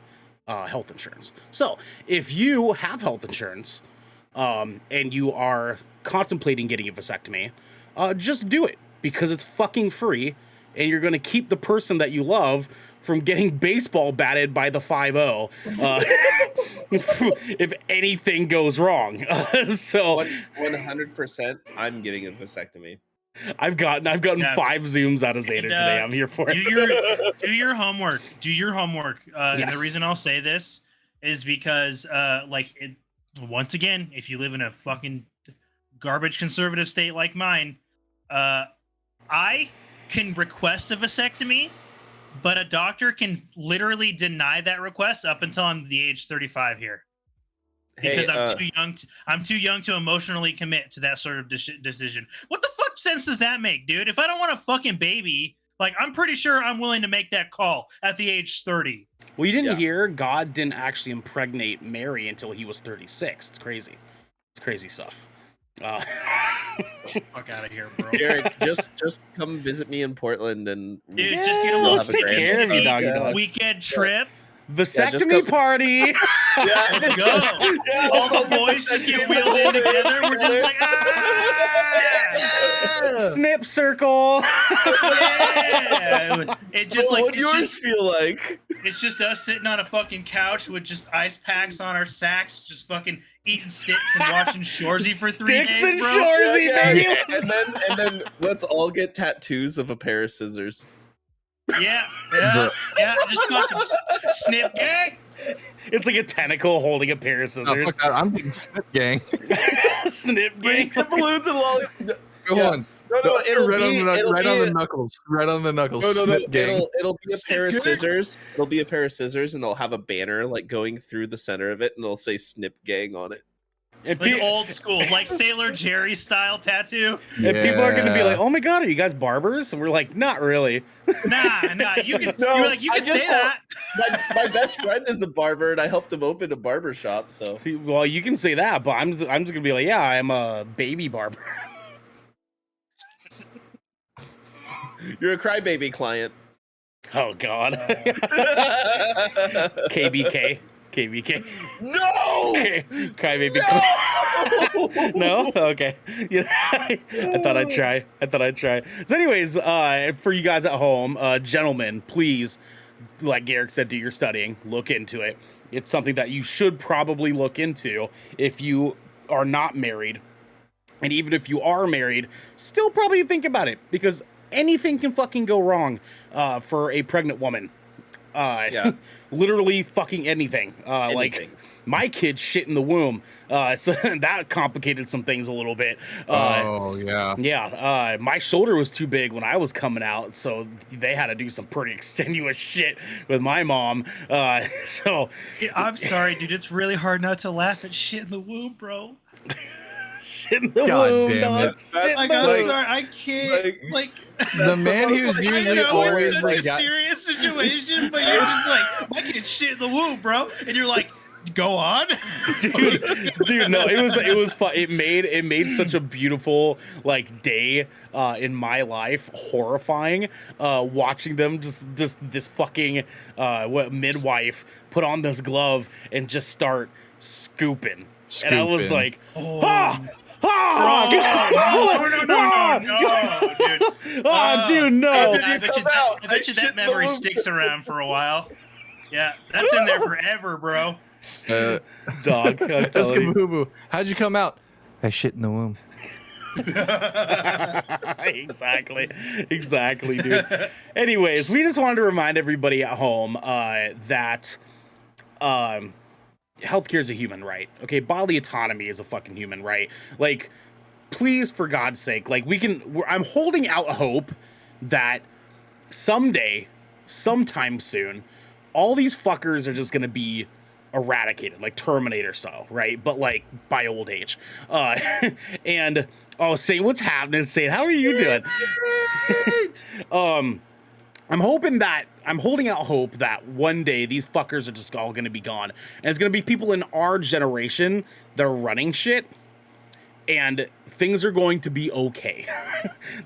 health insurance. So if you have health insurance and you are contemplating getting a vasectomy, just do it because it's fucking free and you're going to keep the person that you love from getting baseball batted by the 5-0 if anything goes wrong. So
100%, I'm getting a vasectomy.
I've gotten 5 Zooms out of Zeta today. I'm here for it.
Do your homework. Do your homework. And
Yes.
the reason I'll say this is because, once again, if you live in a fucking garbage conservative state like mine, I can request a vasectomy, but a doctor can literally deny that request up until I'm the age 35 here. Because I'm too young to emotionally commit to that sort of decision. What the fuck sense does that make, dude? If I don't want a fucking baby, like, I'm pretty sure I'm willing to make that call at the age 30.
Well, you didn't hear God didn't actually impregnate Mary until he was 36. It's crazy. It's crazy stuff.
Fuck out of here, bro.
Eric, just come visit me in Portland and
Dude, just get a little
have a grand-
take care of you, doggy dog.
weekend trip.
Vasectomy party.
Let's go. All the boys just get wheeled in together. We're just like,
Snip circle.
yeah. It just
what
like
would yours feel like?
it's just us sitting on a fucking couch with just ice packs on our sacks, just fucking eating sticks and watching Shorzy for 3 days.
Sticks and
bro.
Shorzy, baby.
and then let's all get tattoos of a pair of scissors.
Yeah. Just fucking snip gang.
It's like a tentacle holding a pair of
Oh,
scissors.
fuck that. I'm getting snip gang.
Snip gang.
Snip balloons and lollipops.
Go on.
No, it'll
right
be
on the
a-
knuckles. Right on the knuckles.
No,
Snip gang.
it'll be a pair of scissors. It'll be a pair of scissors, and they'll have a banner like going through the center of it, and it'll say "Snip Gang" on it.
And,
Like old school, like Sailor Jerry style tattoo.
and people are going to be
Yeah.
like, "Oh my god, are you guys barbers?" And we're like, "Not really."
Nah, you can.
No,
you're like you
I
can
just
say that.
My best friend is a barber, and I helped him open a barber shop. So
See, well, you can say that, but I'm just going to be like, "Yeah, I'm a baby barber."
you're a crybaby client.
Oh god. KBK.
No,
Crybaby.
no!
No? Okay. You know, I thought I'd try. So anyways, for you guys at home, gentlemen, please, like Garrick said, do your studying. Look into it. It's something that you should probably look into if you are not married. And even if you are married, still probably think about it, because anything can fucking go wrong for a pregnant woman.
Yeah.
Literally fucking anything. Like my kid shit in the womb. So that complicated some things a little bit.
Oh yeah.
Yeah. My shoulder was too big when I was coming out, so they had to do some pretty extenuous shit with my mom. So
I'm sorry, dude. It's really hard not to laugh at shit in the womb, bro.
shit in the
God
womb,
damn
dog.
it.
That's
Like,
the-
I'm
like,
sorry, I can't. Like,
The man who's
I
usually
know
always
it's such
like
a serious situation, but you're just like, my kid's shit in the womb, bro, and you're like, go on,
dude. No, it was fun. It made such a beautiful like day in my life. Horrifying, watching them just this fucking midwife put on this glove and just start scooping. And I was
Scooping.
like, no,
dude.
dude, no.
I bet you that memory sticks around for a while. Yeah, that's in there forever, bro.
Dog. I'm
Let's
telling
go
you.
boo boo. How'd you come out? I shit in the womb.
exactly, dude. Anyways, we just wanted to remind everybody at home that healthcare is a human right. Okay, bodily autonomy is a fucking human right. Like, please, for God's sake, like I'm holding out hope that someday, sometime soon, all these fuckers are just gonna be eradicated, like Terminator style, right? But like by old age. And Saint, what's happening? Saint, how are you doing? I'm holding out hope that one day these fuckers are just all gonna be gone, and it's gonna be people in our generation that are running shit, and things are going to be okay.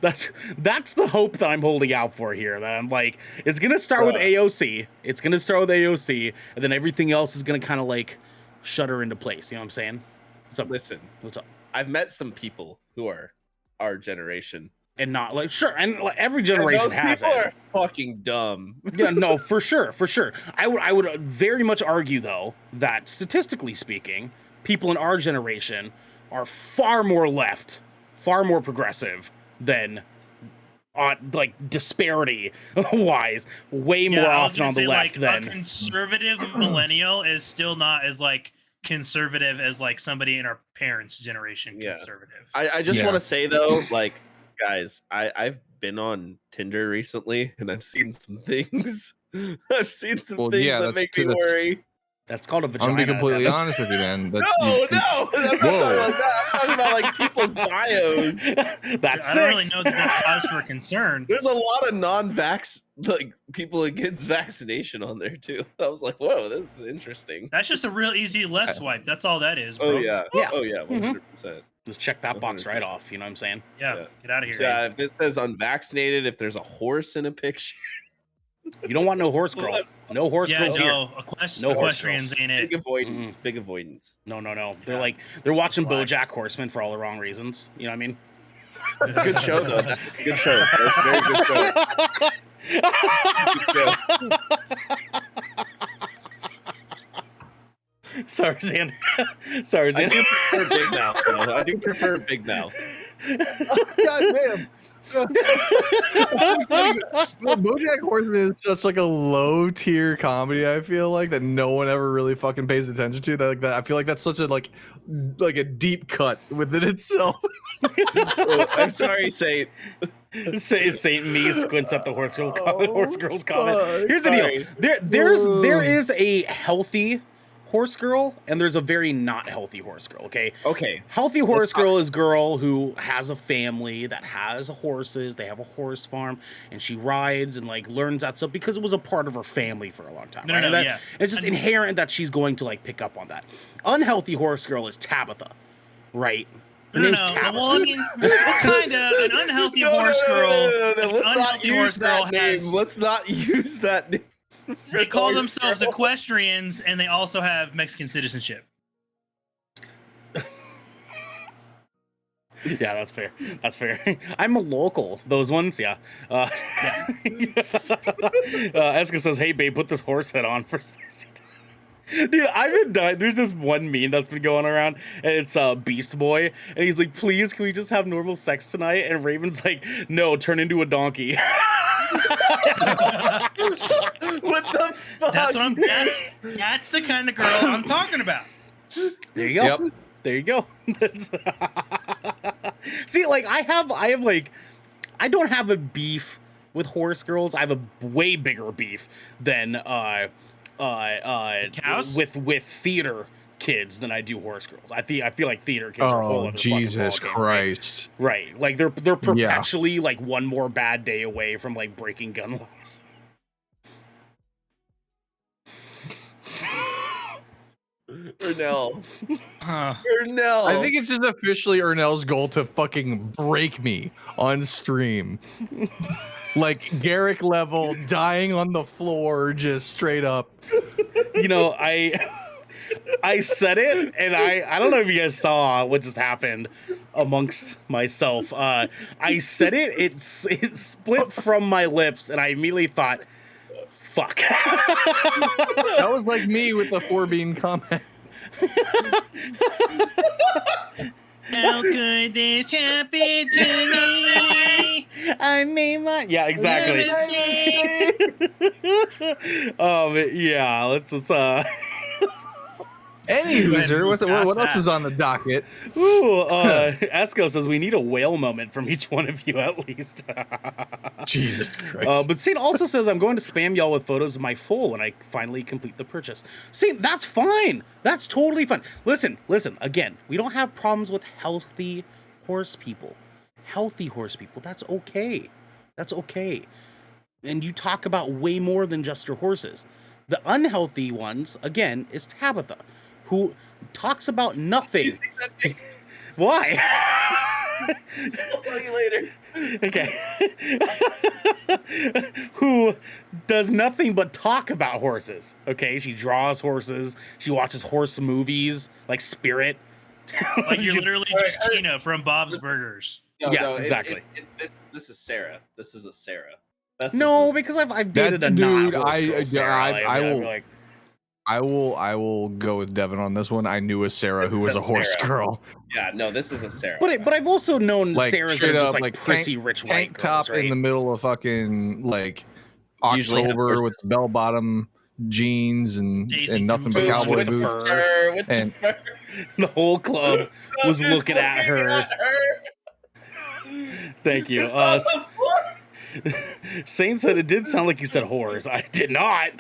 That's the hope that I'm holding out for here. That I'm like, it's gonna start with AOC. It's gonna start with AOC, and then everything else is gonna kind of like shudder into place. You know what I'm saying? What's up?
Listen,
What's up?
I've met some people who are our generation.
And not like, sure, and like, every generation
those
has
people
it.
are fucking dumb.
Yeah, no, for sure. I would very much argue though that statistically speaking, people in our generation are far more left, far more progressive than like disparity wise, way more
I was
often
gonna
on the
say,
left
like,
than
a conservative millennial is still not as like conservative as like somebody in our parents' generation
Yeah.
conservative.
I just
Yeah.
want to say though, like, guys, I've been on Tinder recently and I've seen some things. I've seen some
Well,
things
yeah,
that
that's
make me
that's-
worry.
that's called a
I'm
vagina.
gonna be completely
Devin.
honest with you, man. That
No,
you-
I'm not talking about that. I'm talking about like people's bios.
That's
I don't really
six.
know that that's cause for concern.
There's a lot of non-vax, like people against vaccination on there too. I was like, whoa, this is interesting.
That's just a real easy left swipe. That's all that is, bro.
Oh yeah,
Yeah.
oh yeah,
Mhm.
100%.
Just check that box right
100%.
off. You know what I'm saying?
Yeah,
Yeah.
get out of here.
Yeah, if this says unvaccinated, if there's a horse in a picture,
You don't want no horse girl. No horse
Yeah,
girls here.
no,
No horse
equestrians ain't
big
it.
avoidance, big avoidance.
No. They're
Yeah.
like they're watching
Why?
BoJack Horseman for all the wrong reasons. You know what I mean?
It's a good show though. That's a good show. That's a very good show. Good show.
Sorry, Xander. Sorry,
I
Xander.
do prefer Big Mouth though. I do prefer Big Mouth.
God damn. BoJack Horseman is such like a low tier comedy. I feel like that no one ever really fucking pays attention to. That I feel like that's such a like a deep cut within itself.
Oh, I'm sorry, Saint.
Say Saint Me squints at the horse girl horse girl's comment.
fuck.
Here's the
Sorry.
deal. There is a healthy horse girl and there's a very not healthy horse girl. Okay.
Okay.
Healthy horse girl is girl who has a family that has horses. They have a horse farm, and she rides and like learns that stuff because it was a part of her family for a long time.
No,
right?
no,
And that-
yeah.
It's just inherent that she's going to like pick up on that. Unhealthy horse girl is Tabitha, right? Her
No,
name's
no.
Tabitha.
Well, I mean, what kind of an unhealthy horse girl?
No.
an
Let's not
unhealthy
use
horse girl
that name.
has-
Let's not use that name.
They call
Horse
themselves
girl.
equestrians, and they also have Mexican citizenship.
Yeah, that's fair. That's fair. I'm a local. Those ones, yeah. Eska says, "Hey, babe, put this horse head on for spicy time." Dude, I've been dying. There's this one meme that's been going around, and it's Beast Boy, and he's like, "Please, can we just have normal sex tonight?" And Raven's like, "No, turn into a donkey."
What the fuck?
That's the kind of girl I'm talking about.
There you go.
Yep.
There you go. See, like I have like, I don't have a beef with horse girls. I have a way bigger beef than
Cows?
with theater kids than I do horse girls. I feel like theater kids are a whole
Oh
other
Jesus
fucking ballgame, right?
Christ!
Right. Like they're perpetually like one more bad day away from like breaking gun laws.
Ernell.
Huh.
Ernell.
I think it's just officially Ernell's goal to fucking break me on stream. Like Garrick level, dying on the floor, just straight up.
You know, I said it, and I don't know if you guys saw what just happened amongst myself. I said it, it split from my lips, and I immediately thought, fuck.
That was like me with the 4-bean comment.
How could this happen to me?
I made my... Yeah, exactly. Yeah, let's just,
Any loser, what else is on the docket?
Ooh, Esco says we need a whale moment from each one of you at least.
Jesus Christ.
But Saint also says I'm going to spam y'all with photos of my foal when I finally complete the purchase. Saint, that's fine. That's totally fine. Listen. Again, we don't have problems with healthy horse people. Healthy horse people. That's okay. That's okay. And you talk about way more than just your horses. The unhealthy ones, again, is Tabitha, who talks about nothing. Why?
I'll tell you later.
Okay. Who does nothing but talk about horses. Okay, she draws horses. She watches horse movies like Spirit.
Like you're literally just Tina from Bob's Burgers.
No,
Yes,
no,
exactly.
This is Sarah. This is a Sarah.
Because I've dated a
dude,
non-horse girl, Sarah.
I will go with Devin on this one. I knew a Sarah who was a horse
Sarah.
girl.
Yeah, no, this is a Sarah.
But I've also known
Like,
Sarahs that
straight
are just
up,
like prissy rich white
tank
girls,
top
right?
in the middle of fucking like
Usually have
October with
horses.
bell bottom jeans and
Daisy
nothing but
Dukes
cowboy
with the
boots.
fur.
With
And-
the fur.
The whole club was
Just
looking at her. Thank you.
It's on the floor.
Saint said it did sound like you said whores. I did not.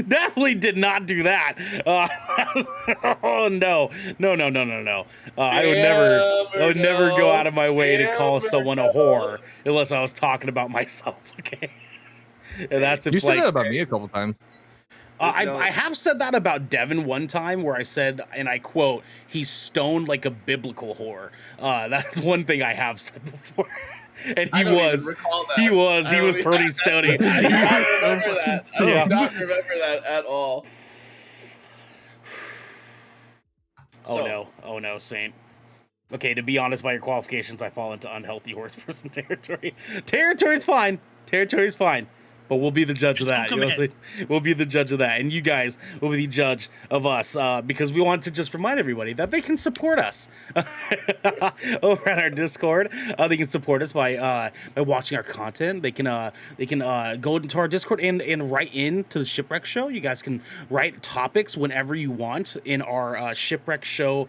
Definitely did not do that. Oh no. I would never go out of my way to call someone a whore unless I was talking about myself. Okay, and that's if
You said
like,
that about me a couple times.
I have said that about Devin one time where I said, and I quote, he's stoned like a biblical whore. That's one thing I have said before. And he was pretty stony.
I do not remember that. I
Yeah.
do not remember that at all.
Oh no, Saint. Okay, to be honest, by your qualifications, I fall into unhealthy horse person territory. Territory's fine. But we'll be the judge of that. We'll be the judge of that. And you guys will be the judge of us because we want to just remind everybody that they can support us over at our Discord. They can support us by watching our content. They can go into our Discord and write in to the Shipwreck Show. You guys can write topics whenever you want in our Shipwreck Show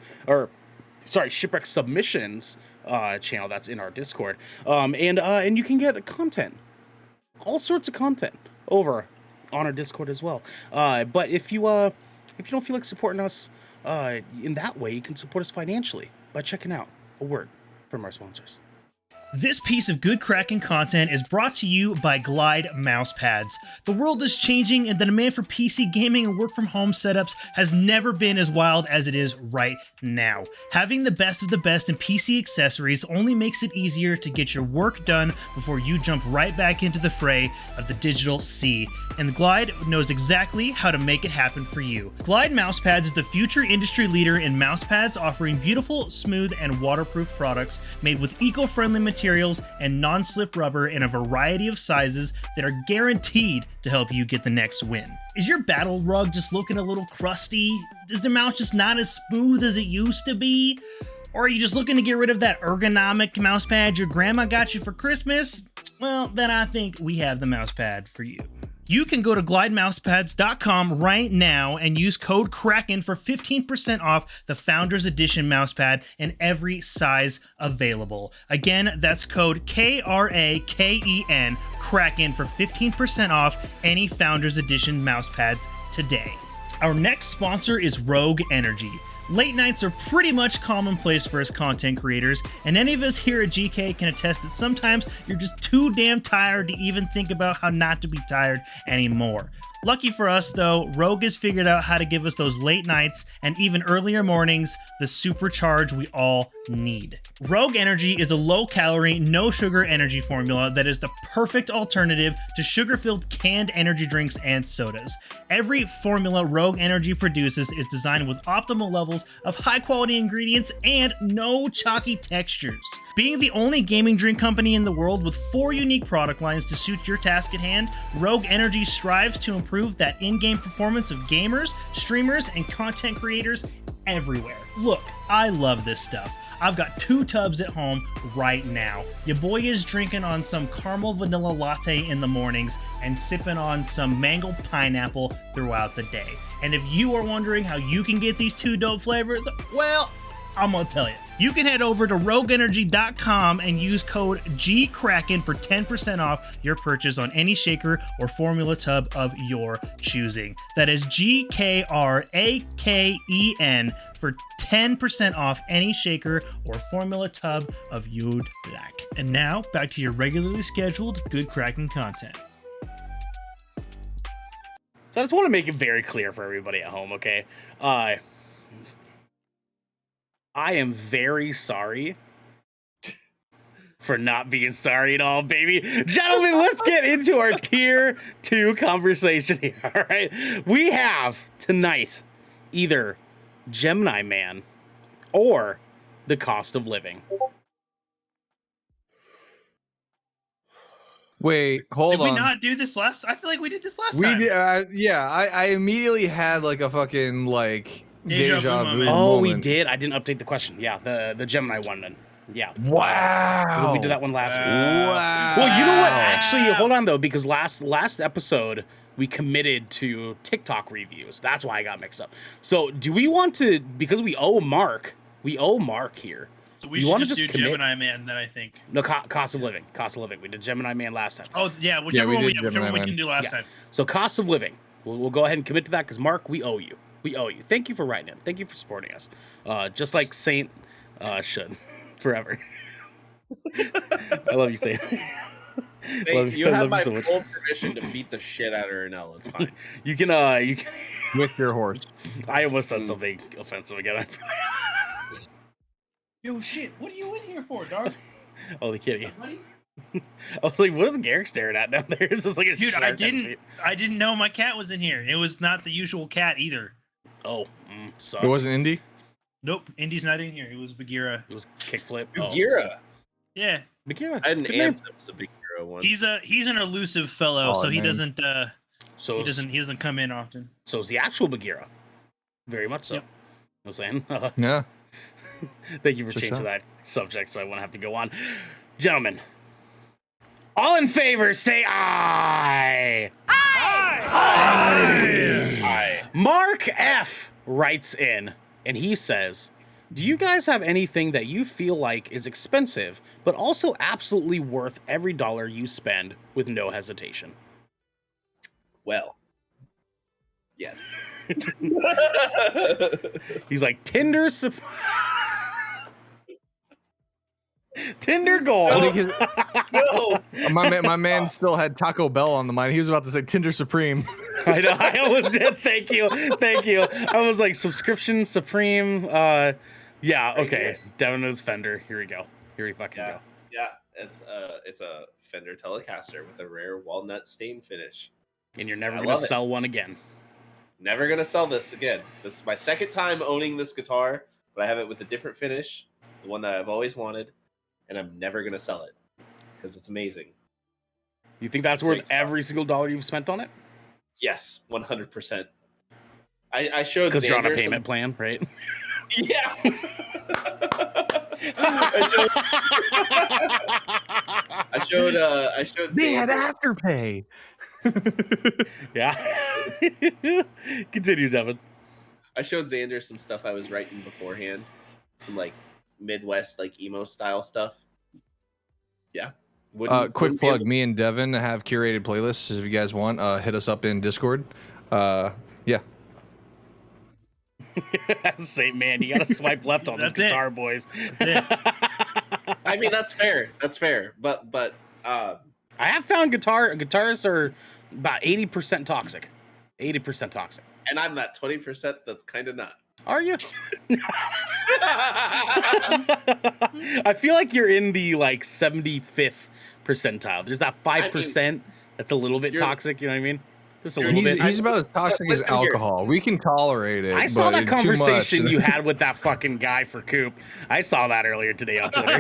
Shipwreck Submissions channel that's in our Discord. And you can get content. All sorts of content over on our Discord as well. But if you don't feel like supporting us in that way, you can support us financially by checking out a word from our sponsors.
This piece of good Kraken content is brought to you by Glide mousepads. The world is changing and the demand for PC gaming and work from home setups has never been as wild as it is right now. Having the best of the best in PC accessories only makes it easier to get your work done before you jump right back into the fray of the digital sea. And Glide knows exactly how to make it happen for you. Glide mousepads is the future industry leader in mousepads, offering beautiful, smooth, and waterproof products made with eco-friendly materials and non-slip rubber in a variety of sizes that are guaranteed to help you get the next win. Is your battle rug just looking a little crusty? Is the mouse just not as smooth as it used to be? Or are you just looking to get rid of that ergonomic mouse pad your grandma got you for Christmas? Well, then I think we have the mouse pad for you. You can go to glidemousepads.com right now and use code Kraken for 15% off the Founders Edition mousepad in every size available. Again, that's code KRAKEN, Kraken, for 15% off any Founders Edition mousepads today. Our next sponsor is Rogue Energy. Late nights are pretty much commonplace for us content creators, and any of us here at GK can attest that sometimes you're just too damn tired to even think about how not to be tired anymore. Lucky for us, though, Rogue has figured out how to give us those late nights and even earlier mornings the supercharge we all need. Rogue Energy is a low-calorie, no-sugar energy formula that is the perfect alternative to sugar-filled canned energy drinks and sodas. Every formula Rogue Energy produces is designed with optimal levels of high-quality ingredients and no chalky textures. Being the only gaming drink company in the world with 4 unique product lines to suit your task at hand, Rogue Energy strives to improve that in-game performance of gamers, streamers, and content creators everywhere. Look, I love this stuff. I've got 2 tubs at home right now. Your boy is drinking on some caramel vanilla latte in the mornings and sipping on some mango pineapple throughout the day. And if you are wondering how you can get these 2 dope flavors, well, I'm gonna tell you. You can head over to rogueenergy.com and use code GKRAKEN for 10% off your purchase on any shaker or formula tub of your choosing. That is GKRAKEN for 10% off any shaker or formula tub of you'd like. And now, back to your regularly scheduled Good Kraken content.
So I just want to make it very clear for everybody at home, okay? I am very sorry for not being sorry at all, baby. Gentlemen, let's get into our tier 2 conversation here, all right? We have tonight either Gemini Man or the cost of living.
Wait, hold
Did
on.
we not do this last? I feel like we did this last
We
time.
did, yeah. I immediately had like a fucking like
Deja vu
deja vu.
moment.
Oh, we
moment.
did. I didn't update the question. Yeah, the Gemini one then. Yeah.
Wow.
We did that one last week.
Wow.
Well, you know what? Actually, hold on though, because last episode we committed to TikTok reviews. That's why I got mixed up. So, do we want to? Because we owe Mark here.
So we
You
should
wanna
just do
just commit?
Gemini Man then, I think.
No, cost of living. Cost of living. We did Gemini Man last time.
Oh, yeah, whichever
we
one we,
did
whichever
Gemini
one we
Man.
can do last
Yeah.
time.
So, cost of living. We'll go ahead and commit to that because Mark, we owe you. We owe you. Thank you for writing in. Thank you for supporting us. Just like Saint should forever. I love you, Saint.
Hey, you
I
have
love
my
so much.
full permission to beat the shit out of Ernell. It's fine.
You can.
With your horse.
I almost said something offensive again.
Yo, shit, what are you in here for, dog?
Oh, the kitty. I was like, what is Garrick staring at down there? Is this like a
Dude,
shark
I
at his
didn't
feet?
know my cat was in here. It was not the usual cat either.
Oh, sus.
It wasn't Indy.
Nope, Indy's not in here. It was Bagheera.
It was kickflip.
Gira.
Yeah,
Bagheera.
I had an
Good name.
amp that was a big hero one.
he's an elusive fellow,
Oh,
so he
man.
doesn't
So
he doesn't come in often.
So it's the actual Bagheera. Very much so.
Yep.
You know what I'm saying?
Yeah.
Thank you for
Checks
changing
out.
that subject so I won't have to go on. Gentlemen, all in favor say aye. Aye. Mark F writes in and he says, do you guys have anything that you feel like is expensive but also absolutely worth every dollar you spend with no hesitation?
Well, yes.
He's like Tinder Tinder
I
gold.
think his,
No.
my man still had Taco Bell on the mind. He was about to say Tinder Supreme.
I know. I almost did. Thank you. I was like subscription supreme. Yeah.
Right
Okay.
here.
Devin is Fender. Here we go. Here we fucking
Yeah.
go.
Yeah. It's a Fender Telecaster with a rare walnut stain finish.
And you're never
I
gonna
love it.
sell one again.
Never gonna sell this again. This is my second time owning this guitar, but I have it with a different finish, the one that I've always wanted, and I'm never gonna sell it because it's amazing.
You think that's worth
Great.
every single dollar you've spent on it?
Yes, 100%. I showed
Because you're on a
Xander
payment plan, right?
Yeah. I showed
They had
Xander-
Afterpay.
Yeah. Continue, Devin.
I showed Xander some stuff I was writing beforehand, some like Midwest like emo style stuff. Yeah.
Quick
Wouldn't be
plug:
able-
me and Devin have curated playlists. If you guys want, hit us up in Discord. Yeah.
Say, man, you gotta swipe left on this
That's it.
guitar, boys.
That's
I mean, that's fair. That's fair. But
I have found guitarists are about 80% toxic. 80% toxic.
and I'm that 20% that's kind of not.
Are you? I feel like you're in the like 75th percentile. There's that 5% that's a little bit
you're-
toxic. You know what I mean? Just a little
He's,
bit.
he's about as toxic as
Listen here.
alcohol. We can tolerate it.
I saw
but
that
too much.
conversation you had with that fucking guy for Coop. I saw that earlier today on Twitter.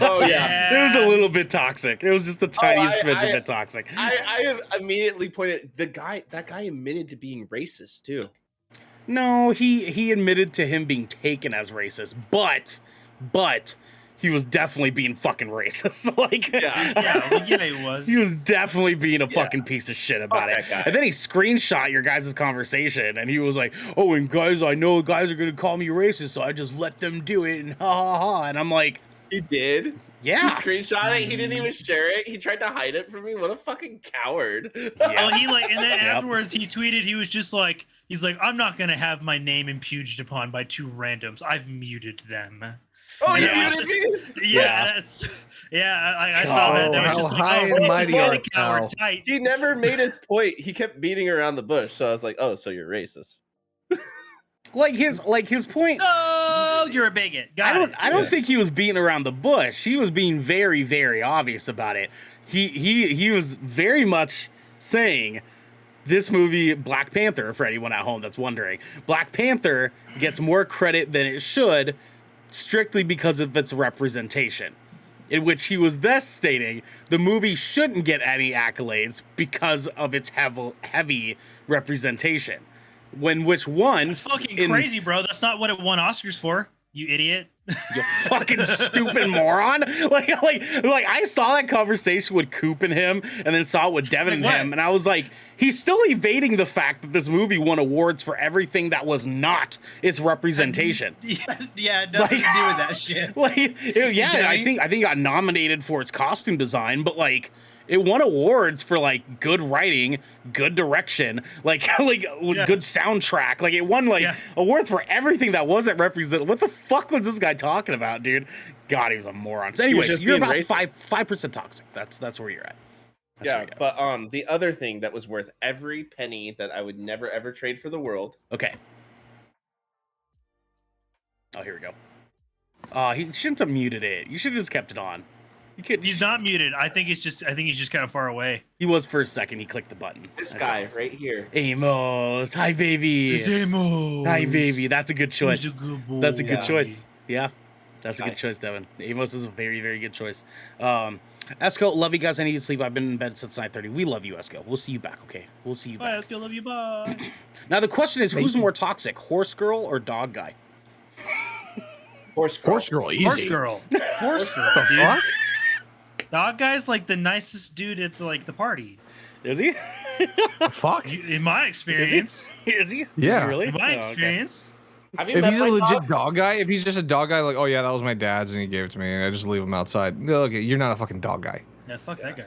Oh yeah.
It was a little bit toxic. It was just the tiniest smidge of
I-
bit toxic.
I immediately pointed that guy admitted to being racist too.
No, he admitted to him being taken as racist, but he was definitely being fucking racist. Like,
Yeah.
yeah, he was.
he was definitely being a fucking piece of shit about
Fuck
it.
that guy.
And then he screenshot your guys' conversation, and he was like, "Oh, and guys, I know guys are gonna call me racist, so I just let them do it." And ha ha ha. And I'm like,
He did.
yeah.
He screenshot it. He didn't even share it. He tried to hide it from me. What a fucking coward.
Well, he like, and then
Yep.
afterwards he tweeted. He was just like, he's like, I'm not gonna have my name impugned upon by two randoms. I've muted them.
Oh, you
Yeah.
muted me?
Yeah, that's I saw that. That was
How
just like,
high
oh,
and
he's
mighty
just
art
a coward,
thou.
tight.
He never made his point. He kept beating around the bush. So I was like, oh, so you're racist.
Like his point.
Oh, you're a bigot. Got it.
I don't think he was beating around the bush. He was being very, very obvious about it. He was very much saying this movie, Black Panther, for anyone at home that's wondering, Black Panther gets more credit than it should strictly because of its representation. In which he was thus stating the movie shouldn't get any accolades because of its heavy representation. Which one?
It's fucking crazy, bro. That's not what it won Oscars for. You idiot.
You fucking stupid moron! Like I saw that conversation with Coop and him, and then saw it with Devin and
Like what?
him, and I was like, he's still evading the fact that this movie won awards for everything that was not its representation.
Yeah, nothing to do with that shit.
I think it got nominated for its costume design, but like it won awards for like good writing, good direction, good soundtrack. Like it won awards for everything that wasn't represented. What the fuck was this guy talking about, dude? God, he was a moron. So anyways,
just
you're
being
about
racist.
5% toxic. That's where you're at. That's where
Yeah,
you're at.
but the other thing that was worth every penny that I would never ever trade for the world.
Okay. Oh, here we go. He shouldn't have muted it. You should have just kept it on.
He's not muted. I think he's just kind of far away.
He was for a second. He clicked the button.
This
I saw
guy
it.
right here.
Amos. Hi, baby. Hi, baby. That's a good choice. That's a good
Yeah.
choice. Yeah. That's a good choice, Devin. Amos is a very, very good choice. Esco, love you guys. I need to sleep. I've been in bed since 9:30. We love you, Esco. We'll see you back, okay? We'll see you
Bye,
back.
let's go. Love you. Bye.
Now, the question is, who's more toxic, horse girl or dog guy?
Horse girl.
Horse girl, easy.
Horse girl. Horse girl.
The
Dude.
fuck?
Dog guy's like the nicest dude at the party.
Is he?
The fuck?
In my experience.
Is he?
Yeah.
Is he really?
In my
Oh, okay.
experience.
Have you
If
met
he's a
my
legit
dog?
dog guy, if he's just a dog guy, like, oh yeah, that was my dad's and he gave it to me, and I just leave him outside. No, okay, you're not a fucking dog guy.
Yeah, fuck that guy.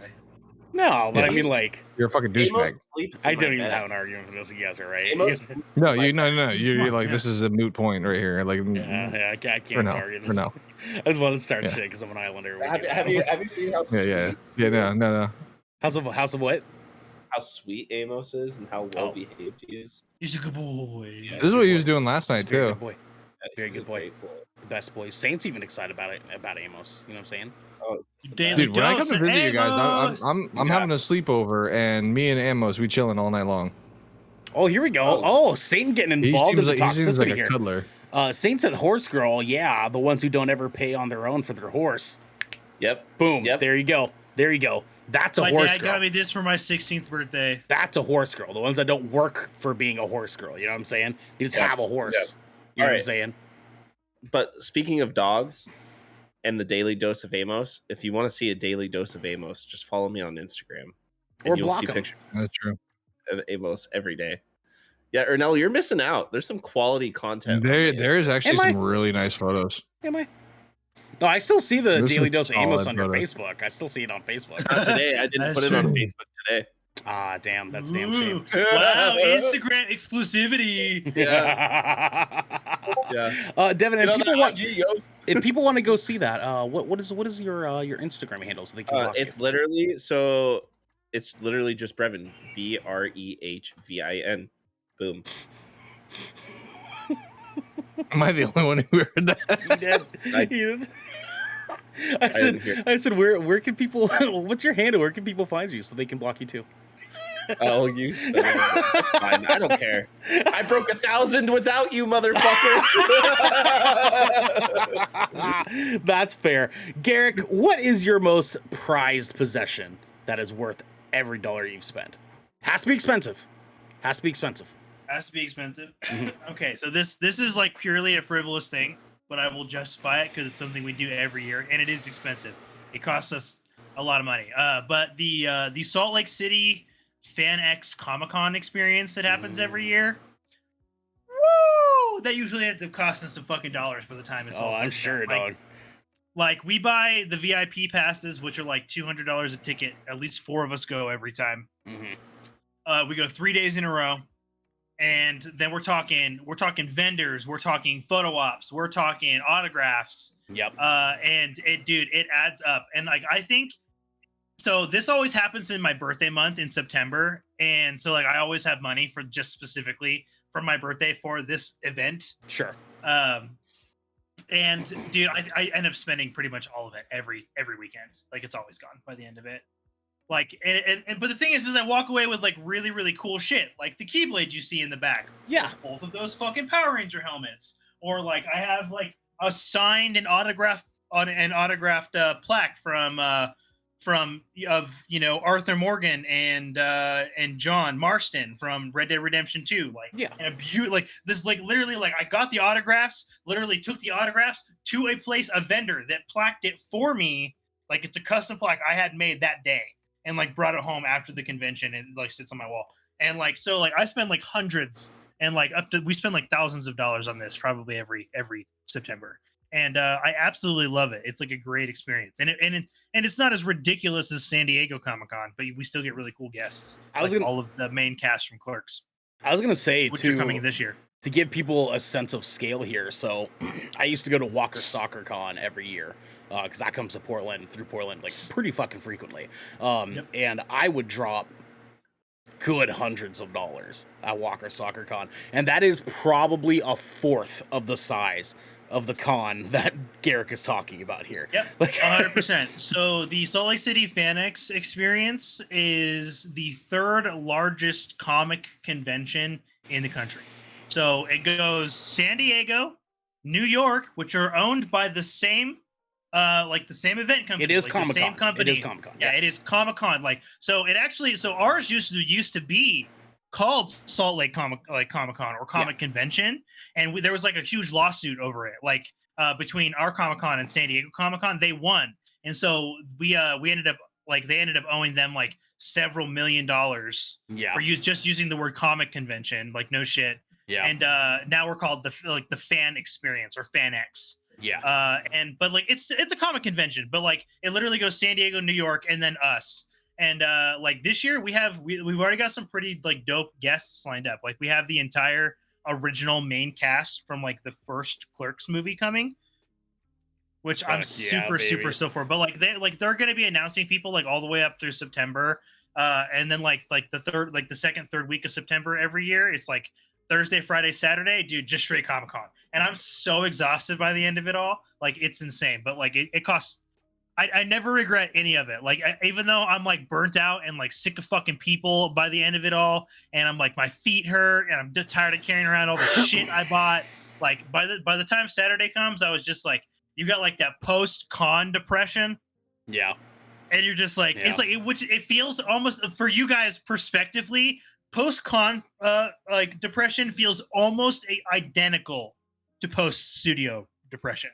No, but
Yeah.
I mean, like,
You're a fucking
Amos
douchebag.
sleeps
I
in my
don't even
bed.
have an argument for this. You guys are right.
Amos,
No,
my
no. You're like
Yeah.
this is a moot point right here. Like,
Yeah, I can't
for now,
argue.
for now.
I just want to start
Yeah.
shit because I'm an Islander. We
have,
do
have
that.
you seen how
Yeah,
sweet
yeah,
he is?
no.
House of what?
How sweet Amos is and how well behaved he is.
He's a good boy.
Yeah.
This is what he was doing last night
He's a very
too.
good boy.
Yeah,
Very
he's
good
a
boy.
great boy.
The best boy. Saint's even excited about Amos. You know what I'm saying?
Oh, it's the
Daily
best.
Dude, when I come
Dose
to
of
visit you guys,
Amos.
I'm having a sleepover, and me and Amos we chilling all night long.
Oh, here we go. Oh, Saint getting
He
involved in
seems
the
like
toxicity
a
here.
cuddler.
Saint's a horse girl. Yeah, the ones who don't ever pay on their own for their horse.
Yep.
Boom.
Yep.
There you go. There you go. That's a
My
horse
dad
girl.
got me this for my 16th birthday.
That's a horse girl. The ones that don't work for being a horse girl. You know what I'm saying? They just
Yep.
have a horse.
Yep.
You know what I'm
Alright.
saying?
But speaking of dogs and the daily dose of Amos, if you want to see a daily dose of Amos, just follow me on Instagram. And
Or
you'll
block
see
him.
pictures
That's true.
of Amos every day. Yeah, Ernell, you're missing out. There's some quality content.
There is actually
Am I?
some really nice photos.
Am I? No, I still see the
There's
daily
some
dose of Amos
solid
on your
photos.
Facebook. I still see it on Facebook.
Not today. I didn't
That's
put it on
true.
Facebook today.
Ah, damn. That's damn
Ooh.
shame.
Wow, Instagram exclusivity.
Yeah.
Devin,
Get
and
on
people
that
want
IG, yo.
if people want to go see that, what is your Instagram handle so they can block
It's
you?
literally just Brevin. Brehvin. Boom.
Am I the only one who heard that?
He did.
I-
He did.
didn't hear.
I said, where can people? What's your handle? Where can people find you so they can block you too?
Oh, you. That's fine. I don't care. I broke 1,000 without you, motherfucker.
That's fair. Garrick, what is your most prized possession that is worth every dollar you've spent? Has to be expensive. Has to be expensive.
Has to be expensive. Okay, so this is like purely a frivolous thing, but I will justify it because it's something we do every year, and it is expensive. It costs us a lot of money. But the Salt Lake City FanX Comic-Con experience that happens every year, woo! That usually ends up costing us some fucking dollars by the time it's all said
I'm
and
sure,
done.
dog.
Like we buy the VIP passes, which are like $200 a ticket. At least 4 of us go every time.
Mm-hmm.
We go 3 days in a row, and then we're talking vendors, we're talking photo ops, we're talking autographs.
Yep.
And it adds up. And like I think so this always happens in my birthday month in September. And so like I always have money for just specifically for my birthday for this event.
Sure.
And dude, I end up spending pretty much all of it every weekend. Like it's always gone by the end of it. Like and but the thing is I walk away with like really, really cool shit, like the Keyblade you see in the back.
Yeah.
Both of those fucking Power Ranger helmets. Or like I have like a signed and autographed plaque from Arthur Morgan and John Marston from Red Dead Redemption 2. Like,
Yeah.
and like this, like literally, like I got the autographs, literally took the autographs to a vendor that plaqued it for me. Like it's a custom plaque I had made that day, and like brought it home after the convention, and it like sits on my wall. And like so, like I spend like hundreds and like we spend like thousands of dollars on this probably every September. And I absolutely love it. It's like a great experience, and it's not as ridiculous as San Diego Comic-Con, but we still get really cool guests. All of the main cast from Clerks,
I was gonna say
which are coming
to
this year.
give people a sense of scale here. So I used to go to Walker Soccer Con every year because that comes to through Portland like pretty fucking frequently. And I would drop good hundreds of dollars at Walker Soccer Con, and that is probably a fourth of the size of the con that Garrick is talking about here.
Yep,
like
100%. So the Salt Lake City FanX experience is the third largest comic convention in the country. So it goes San Diego, New York, which are owned by the same the same event company.
It is
like the
Comic-Con.
same company.
It is Comic-Con.
Yeah, it is Comic-Con. Like so it actually ours used to be called Salt Lake Comic-Con or Comic Convention, and there was like a huge lawsuit over it, like between our Comic-Con and San Diego Comic-Con. They won, and so we ended up they ended up owing them like several $1 million for just using the word comic convention. Like no shit.
Yeah.
And now we're called the Fan Experience or FanX.
Yeah.
But like it's a comic convention, but like it literally goes San Diego, New York, and then us. And like this year, we've already got some pretty like dope guests lined up. Like we have the entire original main cast from like the first Clerks movie coming, which I'm super stoked for. But like they're gonna be announcing people like all the way up through September. And then like the second, third week of September every year, it's like Thursday, Friday, Saturday, dude, just straight Comic-Con. And I'm so exhausted by the end of it all. Like it's insane. But like it costs I never regret any of it. Like even though I'm like burnt out and like sick of fucking people by the end of it all, and I'm like my feet hurt and I'm tired of carrying around all the shit I bought. Like by the time Saturday comes, I was just like, you got like that post-con depression.
Yeah.
And you're just like, it's like it feels almost for you guys perspectively, post-con like depression feels almost identical to post-studio depression.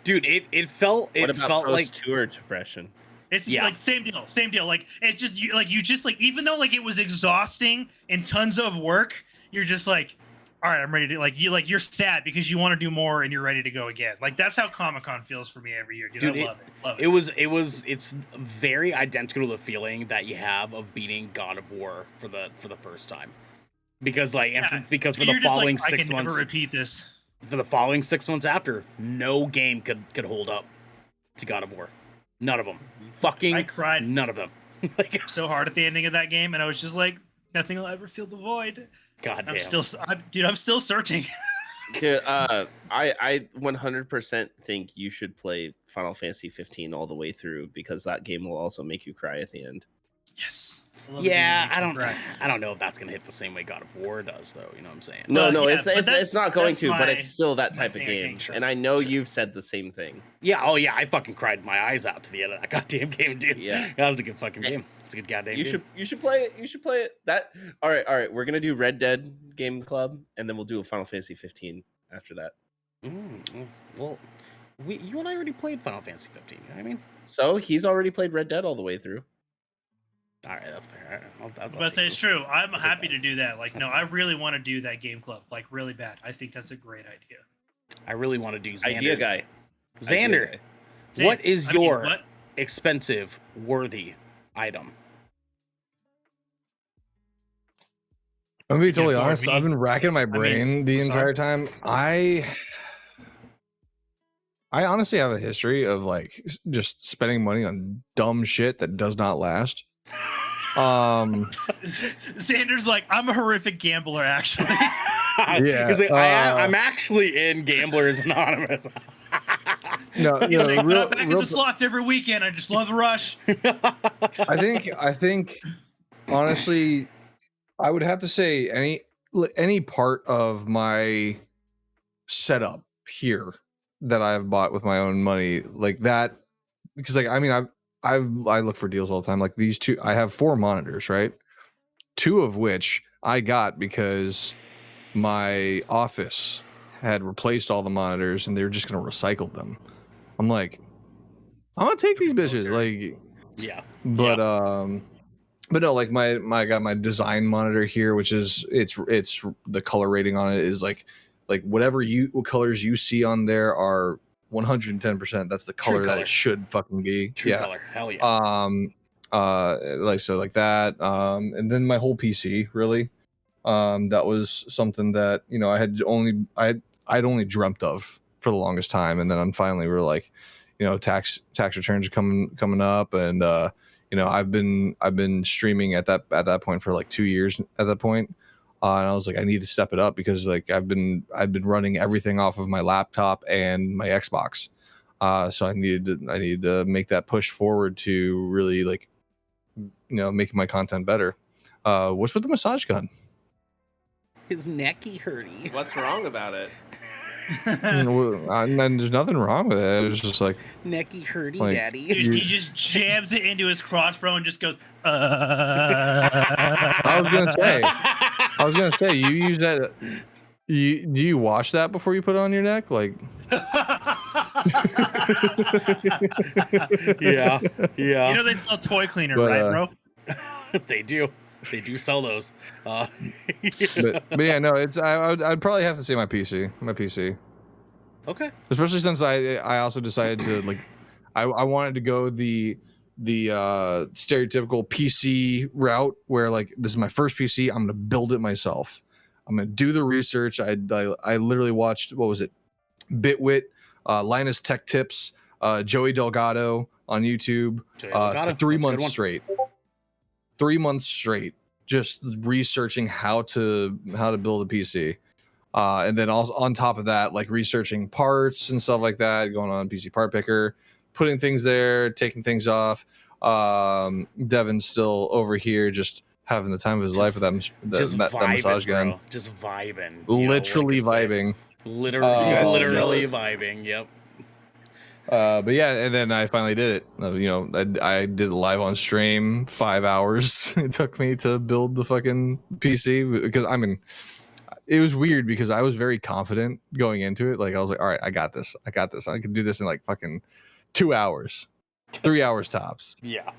Dude, it felt like
tour depression.
It's like same deal. Like it's just you just like, even though like it was exhausting and tons of work, you're just like, all right, I'm ready to you're sad because you want to do more and you're ready to go again. Like that's how Comic-Con feels for me every year, dude. I love it.
It's very identical to the feeling that you have of beating God of War for the first time. Because like because for the following
like,
6
I can
months,
never repeat this.
For the following 6 months after, no game could hold up to God of War. None of them.
I cried.
None of them.
Like so hard at the ending of that game, and I was just like, nothing will ever fill the void.
God damn.
I'm still searching.
Dude, I 100% think you should play Final Fantasy 15 all the way through, because that game will also make you cry at the end.
Yes.
Yeah, I don't know if that's gonna hit the same way God of War does, though. You know what I'm saying?
No, it's not going to, but it's still that type of game.
Sure.
And I know you've said the same thing.
Yeah. Oh yeah, I fucking cried my eyes out to the end of that goddamn game, dude.
Yeah,
that was a good fucking game. It's a good goddamn game.
You should play it. You should play it. All right. We're gonna do Red Dead Game Club, and then we'll do a Final Fantasy 15 after that.
Well, you and I already played Final Fantasy 15. You know what I mean?
So he's already played Red Dead all the way through.
All right, that's fair.
But it's true. I'm happy to do that. Like, I really want to do that game club, like really bad. I think that's a great idea.
I really want to do Xander.
Idea guy.
Xander, what is your expensive, worthy item?
I'm gonna be totally honest. I've been racking my brain the entire time. I honestly have a history of like just spending money on dumb shit that does not last.
Xander's like, I'm a horrific gambler, actually.
Yeah, he's like, I'm actually in Gamblers Anonymous.
No, back in the slots every weekend. I just love the rush.
I think honestly, I would have to say any part of my setup here that I've bought with my own money, like that, because like I mean I look for deals all the time. Like these two, I have 4 monitors, right? 2 of which I got because my office had replaced all the monitors and they were just gonna recycle them. I'm like, I'm gonna take these bitches, like,
yeah.
But no, like I got my design monitor here, which is it's the color rating on it is like what colors you see on there are 110%. That's the color that it should fucking be.
True color. Hell yeah.
Like that. And then my whole PC, really. That was something that, I'd only dreamt of for the longest time. And then we were like, tax returns are coming up, and I've been streaming at that point for like 2 years at that point. And I was like, I need to step it up because like I've been running everything off of my laptop and my Xbox. So I needed to make that push forward to really like, making my content better. What's with the massage gun?
His necky hurty.
What's wrong about it?
And there's nothing wrong with it. It's just like
necky hurty,
like,
daddy.
Dude, he just jams it into his crossbow and just goes.
I was gonna say, you use that. Do you wash that before you put it on your neck? Like,
yeah.
They sell toy cleaner, right, bro?
They do sell those.
But yeah, no, it's I'd probably have to say my PC.
Okay.
Especially since I also decided to like, I wanted to go the stereotypical PC route where like this is my first PC. I'm gonna build it myself. I'm gonna do the research. I literally watched, what was it, Bitwit, Linus Tech Tips, Joey Delgado on YouTube for 3 months straight. 3 months straight, just researching how to build a PC. And then also on top of that, like researching parts and stuff like that, going on PC Part Picker, putting things there, taking things off. Devin's still over here just having the time of his life with that massage gun.
Bro. Just vibing.
Literally vibing.
Literally vibing. Yep.
But yeah, and then I finally did it. I did it live on stream. 5 hours it took me to build the fucking PC, because it was weird because I was very confident going into it. Like I was like, all right, I got this. I can do this in like fucking 2 hours, 3 hours tops.
Yeah.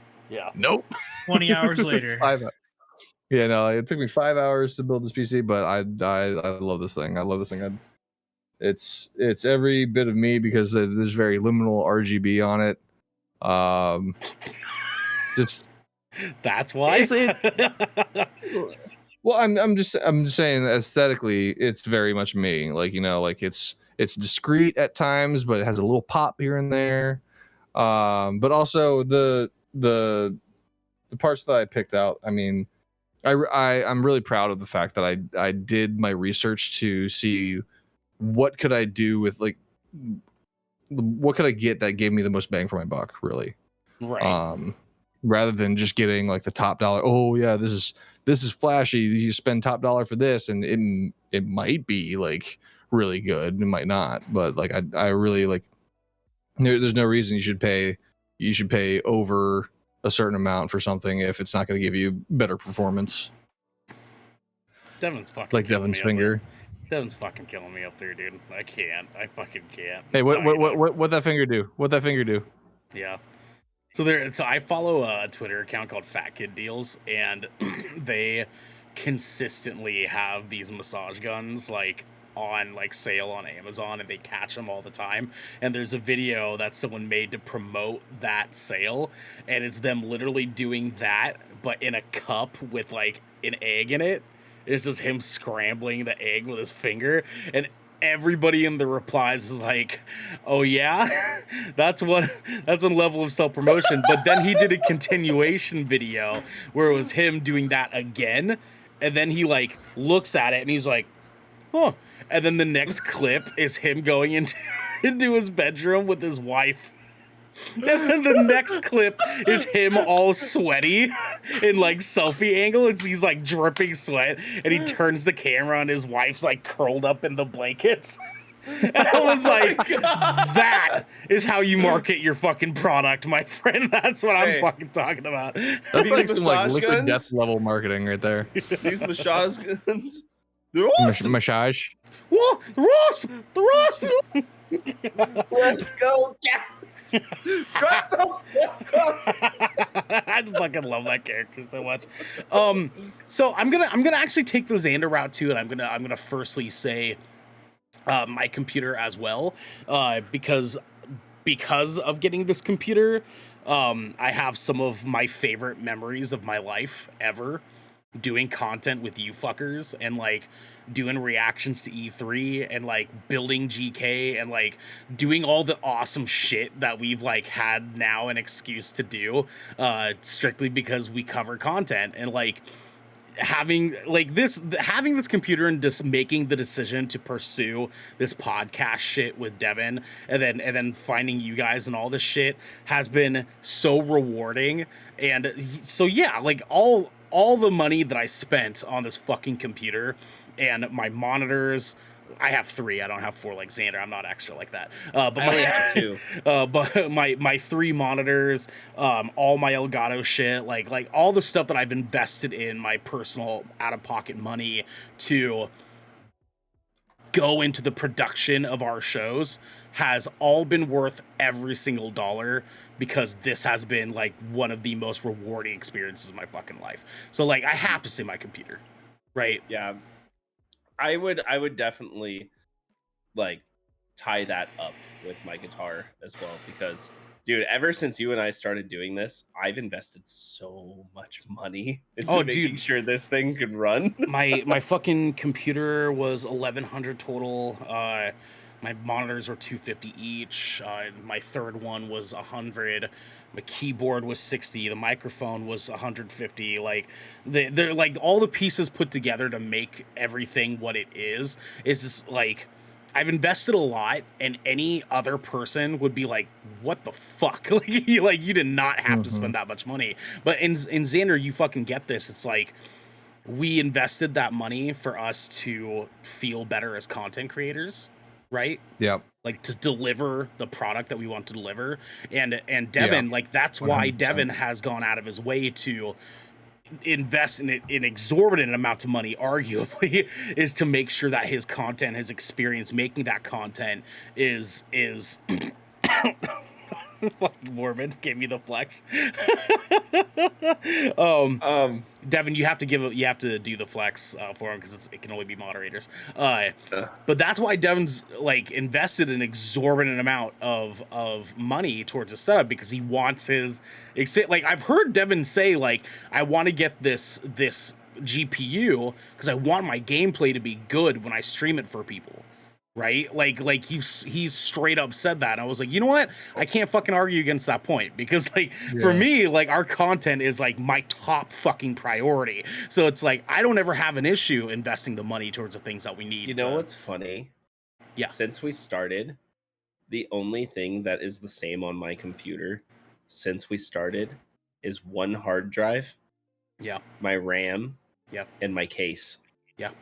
Nope.
20 hours later.
Yeah, no, it took me 5 hours to build this PC, but I love this thing. I love this thing. It's every bit of me because there's very liminal RGB on it. Just
that's why.
Well, I'm just saying aesthetically, it's very much me. Like, like it's discreet at times, but it has a little pop here and there. But also the parts that I picked out. I mean, I'm really proud of the fact that I did my research to see what could I do with, like, what could I get that gave me the most bang for my buck, really.
Right.
Rather than just getting like the top dollar. Oh yeah, this is flashy. You spend top dollar for this, and it might be like really good. It might not, but like I really like. There's no reason you should pay over a certain amount for something if it's not going to give you better performance.
Devin's fucking
like Devin's finger.
Devin's fucking killing me up there, dude. I fucking can't.
Hey, what that finger do? What that finger do?
Yeah. So I follow a Twitter account called Fat Kid Deals, and they consistently have these massage guns like on like sale on Amazon, and they catch them all the time. And there's a video that someone made to promote that sale, and it's them literally doing that, but in a cup with like an egg in it. It's just him scrambling the egg with his finger, and everybody in the replies is like, "Oh yeah, that's one level of self-promotion." But then he did a continuation video where it was him doing that again, and then he like looks at it and he's like, "Huh," and then the next clip is him going into his bedroom with his wife. And then the next clip is him all sweaty in like selfie angle. He's like dripping sweat, and he turns the camera on, his wife's like curled up in the blankets. And I was like, that is how you market your fucking product, my friend. That's what I'm fucking talking about.
That's like some like liquid death level marketing right there.
These massage guns.
They're awesome. Massage.
Whoa, they're awesome. They're awesome.
Let's go, Galax. Shut the fuck up.
I fucking love that character so much. So I'm gonna actually take the Xander route too, and I'm gonna firstly say my computer as well, because of getting this computer, I have some of my favorite memories of my life ever doing content with you fuckers, and like doing reactions to E3, and like building GK, and like doing all the awesome shit that we've like had now an excuse to do, strictly because we cover content. And like having this computer and just making the decision to pursue this podcast shit with Devin, and then finding you guys and all this shit has been so rewarding. And so yeah, like all the money that I spent on this fucking computer and my monitors, I have 3. I don't have 4 like Xander. I'm not extra like that. But I only have 2. But my 3 monitors, all my Elgato shit, like all the stuff that I've invested in my personal out-of-pocket money to go into the production of our shows has all been worth every single dollar, because this has been like one of the most rewarding experiences of my fucking life. So like I have to say my computer, right?
Yeah. I would definitely like tie that up with my guitar as well, because Dude, ever since you and I started doing this, I've invested so much money into
Oh,
making
dude.
sure this thing can run.
My fucking computer was 1,100 total. My monitors were 250 each. My third one was 100. My keyboard was 60. The microphone was 150. Like they're like all the pieces put together to make everything what it is just like I've invested a lot, and any other person would be like, "What the fuck?" Like you did not have to spend that much money. But in Xander, you fucking get this. It's like we invested that money for us to feel better as content creators, right?
Yep.
Like to deliver the product that we want to deliver. And Devin,
Yeah,
like that's why
100%.
Devin has gone out of his way to invest in it an exorbitant amount of money, arguably, is to make sure that his content, his experience making that content is fucking Morbid gave me the flex. Devin, you have to do the flex for him because it can only be moderators. But that's why Devin's like invested an exorbitant amount of money towards the setup, because he wants his like I've heard Devin say like, I want to get this GPU because I want my gameplay to be good when I stream it for people. Right? Like he's straight up said that. And I was like, you know what? I can't fucking argue against that point, because like for me, like our content is like my top fucking priority. So it's like I don't ever have an issue investing the money towards the things that we need.
You know what's funny?
Yeah.
Since we started, the only thing that is the same on my computer since we started is one hard drive.
Yeah.
My RAM.
Yeah.
And my case.
Yeah.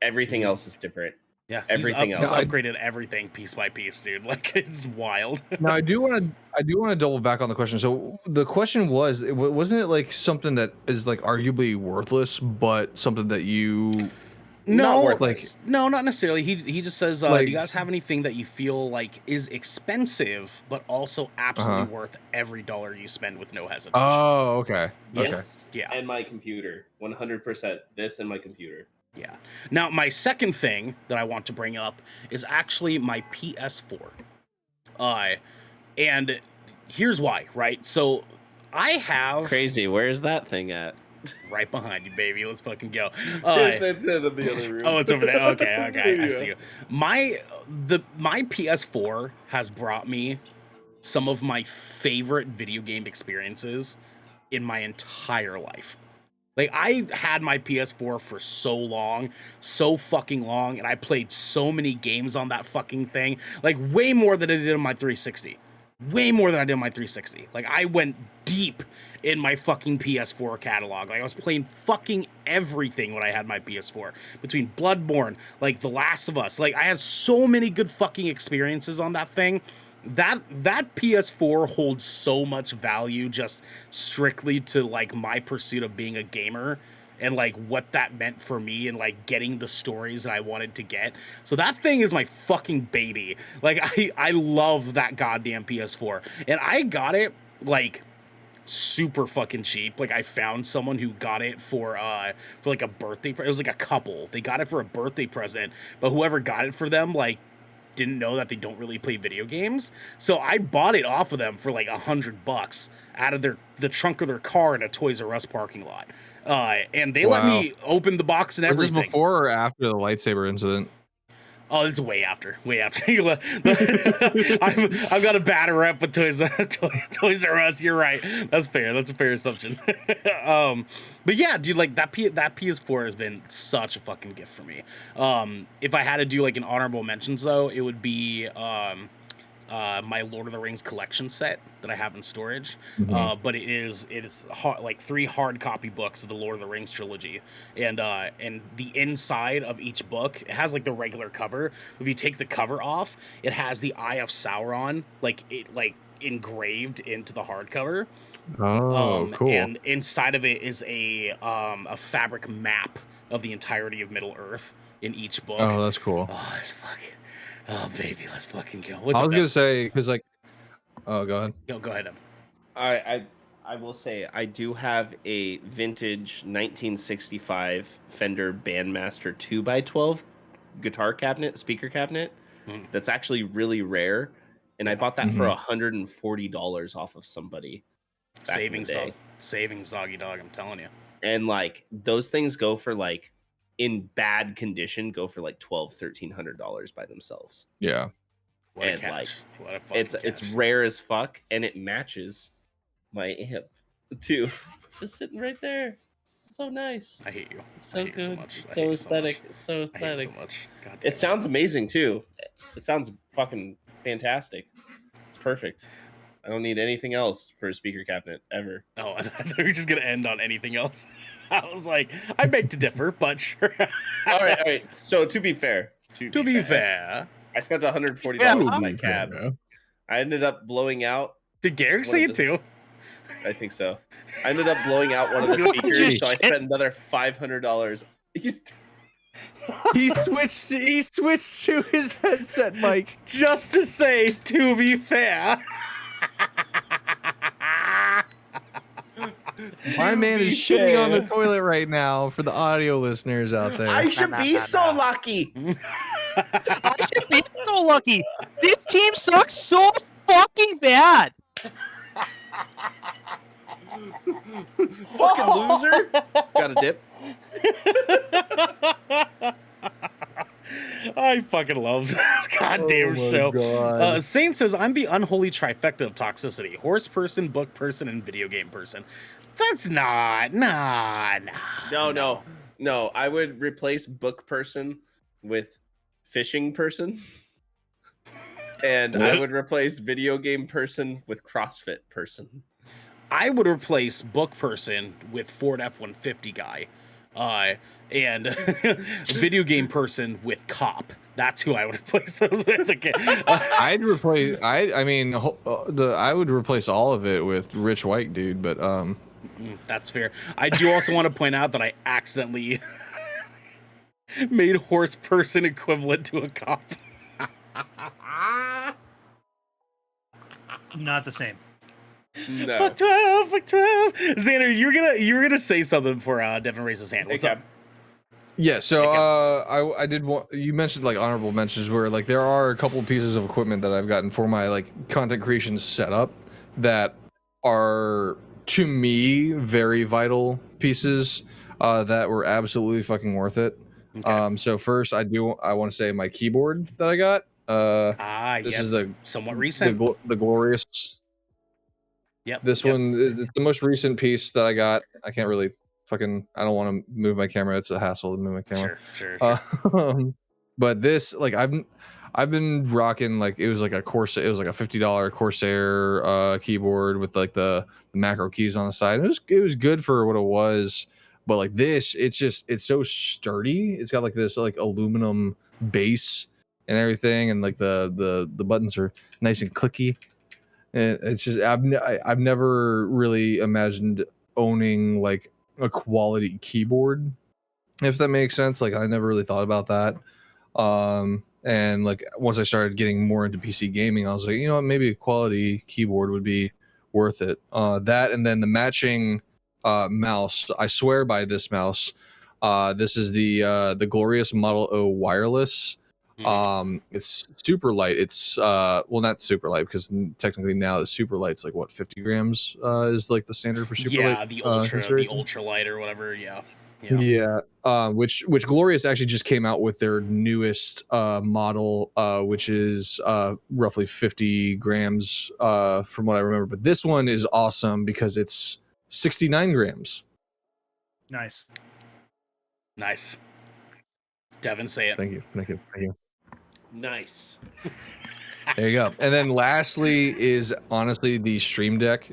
Everything else is different.
Yeah,
everything
he's
else.
upgraded everything piece by piece, dude. Like it's wild.
Now I do want to double back on the question. So the question was, wasn't it like something that is like arguably worthless, but something that you
No,
like
no, not necessarily. He just says,
like,
do you guys have anything that you feel like is expensive but also absolutely worth every dollar you spend with no hesitation?
Oh, okay.
Yes.
Okay. Yeah.
And my computer, 100%. This and my computer.
Yeah. Now, my second thing that I want to bring up is actually my PS4. And here's why, right? So I have
Crazy. Where's that thing at?
Right behind you, baby. Let's fucking go.
It's in the other room.
Oh, it's over there. Okay. I see you. My PS4 has brought me some of my favorite video game experiences in my entire life. Like, I had my PS4 for so fucking long, and I played so many games on that fucking thing. Like, way more than I did on my 360. Way more than I did on my 360. Like, I went deep in my fucking PS4 catalog. Like, I was playing fucking everything when I had my PS4. Between Bloodborne, like, The Last of Us. Like, I had so many good fucking experiences on that thing. That PS4 holds so much value just strictly to like my pursuit of being a gamer and like what that meant for me and like getting the stories that I wanted to get. So that thing is my fucking baby. Like I love that goddamn PS4. And I got it like super fucking cheap. Like I found someone who got it for like a birthday. It was like a couple. They got it for a birthday present, but whoever got it for them like didn't know that they don't really play video games. So I bought it off of them for like $100 out of the trunk of their car in a Toys R Us parking lot. And they let me open the box and everything.
Was this before or after the lightsaber incident?
Oh, it's way after. I've got a bad rep with Toys R Us. You're right. That's fair. That's a fair assumption. But yeah, dude, like that PS4 has been such a fucking gift for me. If I had to do like an honorable mentions though, it would be my Lord of the Rings collection set that I have in storage. But it is like 3 hard copy books of the Lord of the Rings trilogy, and the inside of each book, it has like the regular cover. If you take the cover off, it has the Eye of Sauron like engraved into the hardcover.
Oh, cool.
And inside of it is a fabric map of the entirety of Middle Earth in each book.
Oh, that's cool.
Oh, it's fucking. Oh, baby, let's fucking go.
I was going to say, because like, oh, go ahead.
Go ahead.
I will say, I do have a vintage 1965 Fender Bandmaster 2x12 guitar cabinet, speaker cabinet. That's actually really rare. and I bought that for
Mhm.
$140 off of somebody. Back in the
Savings
day.
dog. Savings doggy dog, I'm telling you.
And like those things go for like in bad condition go for like $1,200-$1,300 by themselves.
Yeah.
What a
And,
catch.
like,
What a fucking
It's
catch.
rare as fuck, and it matches my amp too. It's just sitting right there. It's so nice.
I hate you.
It's
I
so
hate you so
good.
much.
It's
I
so
hate you
aesthetic.
much.
It's so
I hate you
aesthetic.
so much. God damn
It sounds amazing too. It sounds fucking fantastic. It's perfect. I don't need anything else for a speaker cabinet ever.
Oh, I thought we were just gonna end on anything else. I was like, I beg to differ, but sure.
All right. So to be fair,
To be fair,
I spent $140
Yeah,
on my
Ooh,
cab.
yeah.
I ended up blowing out.
did Garrick
One
say
of
it
the-
too?
I think so. I ended up blowing out one of the
You
speakers, so I
shit.
spent another $500.
He switched to his headset mic.
Just to say, to be fair.
My man is
be
shitting on the
fair.
toilet right now for the audio listeners out there.
I should be so lucky.
I should be so lucky. This team sucks so fucking bad.
Fucking loser. Got a dip.
I fucking love this goddamn
Oh my
show.
God.
Saint says, I'm the unholy trifecta of toxicity. Horse person, book person, and video game person. That's not. Nah.
No. I would replace book person with fishing person. And I
What?
would replace video game person with CrossFit person.
I would replace book person with Ford F-150 guy. And video game person with cop. That's who I would replace those with. Okay.
I'd replace. I would replace all of it with rich white dude, but
That's fair. I do also want to point out that I accidentally made horse person equivalent to a cop.
Not the same.
No.
Fuck 12, fuck 12. Xander, you're gonna say something before Devin raises his hand. What's up?
yeah. So
Okay.
I did want you mentioned like honorable mentions where like there are a couple of pieces of equipment that I've gotten for my like content creation setup that are to me very vital pieces that were absolutely fucking worth it.
Okay.
So first I want to say my keyboard that I got. This
yes.
is the
somewhat recent.
the glorious.
Yep.
This
yep.
one is it's the most recent piece that I got. I can't really I don't want to move my camera. It's a hassle to move my camera.
Sure.
But this like I've been rocking like it was like a Corsair. It was like a $50 Corsair keyboard with like the macro keys on the side. It was good for what it was. But like this, it's so sturdy. It's got like this like aluminum base and everything, and like the buttons are nice and clicky. And it's just I've never really imagined owning like a quality keyboard, if that makes sense. Like I never really thought about that. And like once I started getting more into PC gaming, I was like, you know what, maybe a quality keyboard would be worth it. That and then the matching mouse. I swear by this mouse. This is the Glorious Model O wireless. It's super light. It's well, not super light because technically now the super light's like what 50 grams is like the standard for super light.
Yeah, the ultra light or whatever. Yeah.
Which Glorious actually just came out with their newest model, which is roughly 50 grams from what I remember. But this one is awesome because it's 69 grams.
Nice.
Nice. Devin, say it.
Thank you.
Nice.
There you go. And then lastly is honestly the Stream Deck,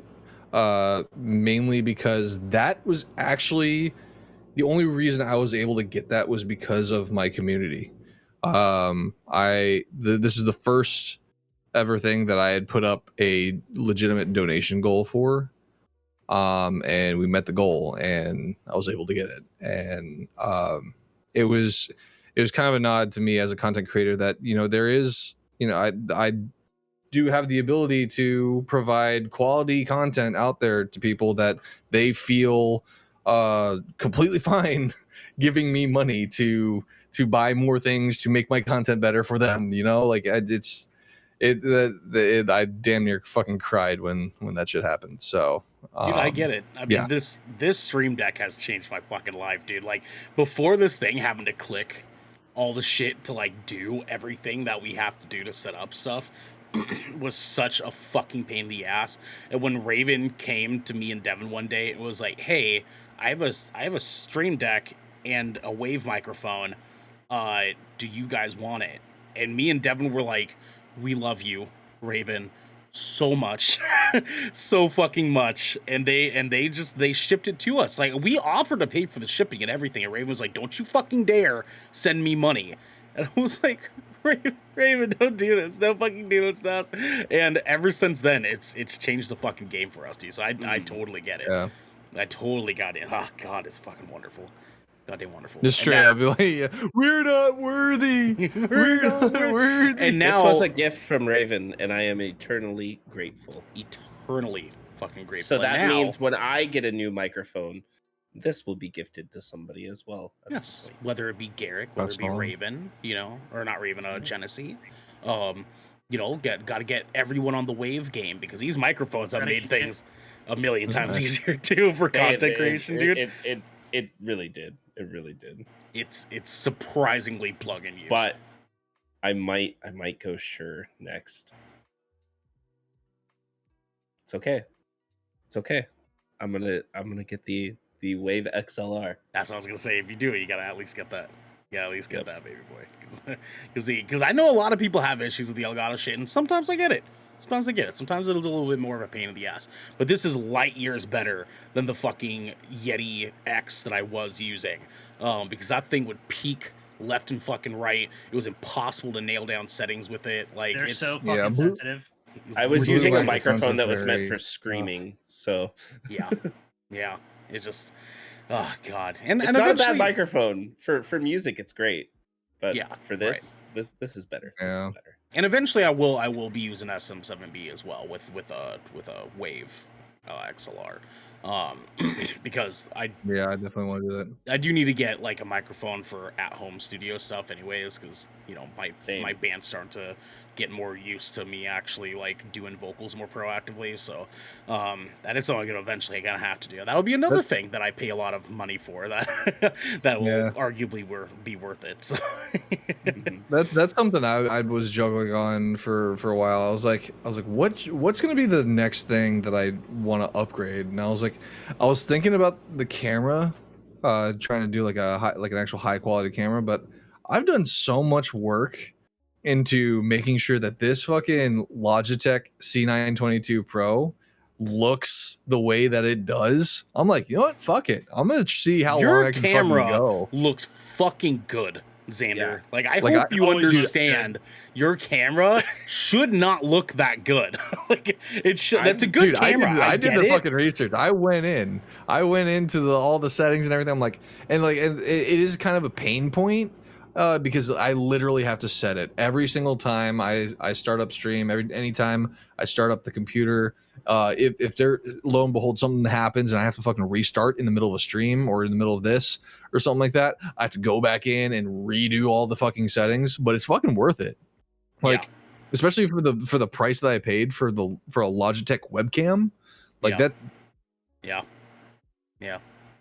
mainly because that was actually the only reason I was able to get that was because of my community. This is the first ever thing that I had put up a legitimate donation goal for. And we met the goal and I was able to get it. And it was kind of a nod to me as a content creator that, you know, there is, you know, I do have the ability to provide quality content out there to people that they feel completely fine giving me money to buy more things to make my content better for them, you know, like it I damn near fucking cried when that shit happened. So
Dude, I get it. I mean,
yeah.
this Stream Deck has changed my fucking life, dude. Like, before this thing having to click all the shit to like do everything that we have to do to set up stuff was such a fucking pain in the ass. And when Raven came to me and Devin one day, it was like, "Hey, I have a Stream Deck and a Wave microphone. Do you guys want it?" And me and Devin were like, "We love you, Raven, so much." So fucking much. And they shipped it to us. Like, we offered to pay for the shipping and everything, and Raven was like, "Don't you fucking dare send me money." And I was like, Raven, don't do this. Don't fucking do this to us. And ever since then, it's changed the fucking game for us, dude. So I totally get it.
Yeah.
I totally got it. Oh god, it's fucking wonderful. Goddamn wonderful.
Just straight up be like, yeah, we're not worthy. We're not worthy.
And now
this was a gift from Raven, and I am eternally grateful.
eternally fucking grateful.
So
And
that
now,
means when I get a new microphone, this will be gifted to somebody as well.
yes, whether it be Garrick, whether
That's
it be
fine.
Raven, or not Raven, Genesee, gotta get everyone on the Wave game, because these microphones have made things a million times easier too for content creation, dude.
It really did. It really did.
It's surprisingly plug and use.
But I might go Shure next. It's okay. It's okay. I'm gonna get the Wave XLR.
That's what I was gonna say. If you do it, you gotta at least get that. You gotta at least get that, baby boy. Because I know a lot of people have issues with the Elgato shit, and sometimes I get it. Sometimes it is a little bit more of a pain in the ass. But this is light years better than the fucking Yeti X that I was using. Because that thing would peak left and fucking right. It was impossible to nail down settings with it. Like,
They're
it's
so fucking sensitive.
I was
Blue
using a
light
microphone that was
sensitivity.
meant for screaming, so
yeah. It just, oh god. And
it's
and
not a
eventually,
bad microphone for music. It's great, but
Yeah,
for this is better. This
Yeah.
is better.
And eventually, I will be using SM7B as well with a Wave XLR, because
I definitely want to do that.
I do need to get like a microphone for at home studio stuff, anyways, because
Same.
my band's starting to get more used to me actually like doing vocals more proactively. So that is something eventually gonna have to do. That'll be another thing that I pay a lot of money for. That will arguably be worth it. So.
That's something I was juggling on for a while. I was like, what's gonna be the next thing that I want to upgrade? And I was thinking about the camera, trying to do like an actual high quality camera. But I've done so much work into making sure that this fucking Logitech C922 Pro looks the way that it does. I'm like, you know what? Fuck it. I'm gonna see how long I can fucking go.
Looks fucking good, Xander.
Yeah.
Like, I hope you understand. Your camera should not look that good. Like, it should. That's a good camera.
I did the fucking research. I went into all the settings and everything. I'm like, and it is kind of a pain point. Because I literally have to set it every single time I start up stream. Anytime I start up the computer, if there, lo and behold, something happens and I have to fucking restart in the middle of a stream or in the middle of this or something like that, I have to go back in and redo all the fucking settings. But it's fucking worth it. Like, especially for the price that I paid for a Logitech webcam, like that.
Yeah.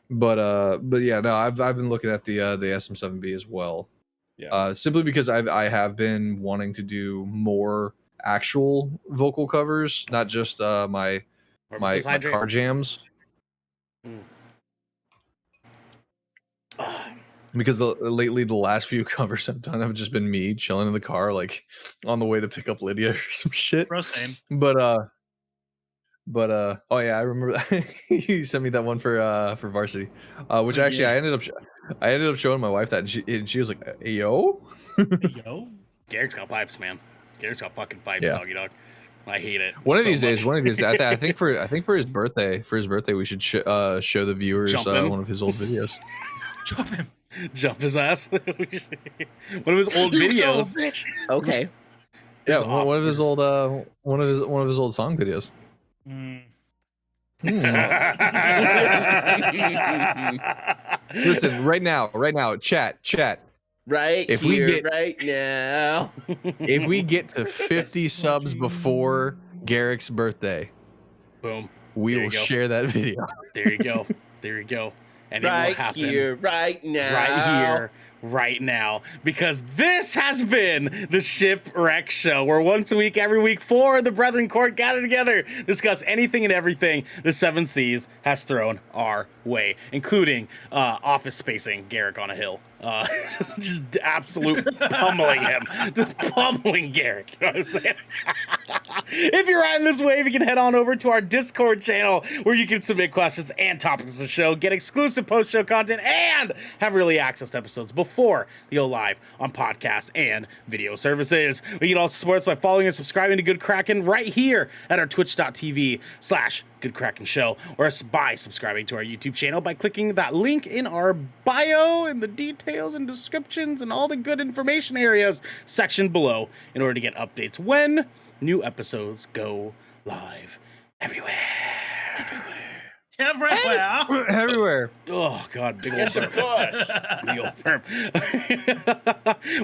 But yeah, no, I've been looking at the SM7B as well.
Yeah.
Simply because I have been wanting to do more actual vocal covers, not just my car jams. Because lately the last few covers I've done have just been me chilling in the car, like on the way to pick up Lydia or some shit.
Bro, same.
But oh yeah, I remember that. You sent me that one for Varsity, which actually I ended up showing my wife that, and she was like, hey, yo.
Yo.
Garrett's got pipes, man. Garrett's got fucking pipes,
Yeah.
doggy dog. I hate it.
One of these days, I think for his birthday, we should show the viewers one of his old videos.
Drop him.
Jump his ass. One of his old videos.
Okay.
Yeah, one of his old song videos. Listen, right now, chat.
Right
If we
here,
get-
right now.
If we get to 50 subs before Garrick's birthday,
Boom.
we
There you
will
go.
share that video.
There you go. There you go. And it will
Right
happen.
here, right now.
Right here, right now, because this has been the Shipwreck Show, where once a week, every week, four of the Brethren Court gather together, discuss anything and everything the Seven Seas has thrown our way, including office spacing Garrick on a hill. Just absolute pummeling him. Just pummeling Garrick. You know what I'm saying? If you're riding this wave, you can head on over to our Discord channel where you can submit questions and topics of the show, get exclusive post-show content, and have early access to episodes before they go live on podcasts and video services. We can also support us by following and subscribing to Good Kraken right here at our twitch.tv/Good Kraken Show, or by subscribing to our YouTube channel by clicking that link in our bio in the details and descriptions and all the good information areas section below in order to get updates when new episodes go live everywhere.
Everywhere.
Oh God, big old
Yes, of
burp.
course.
Big old burp.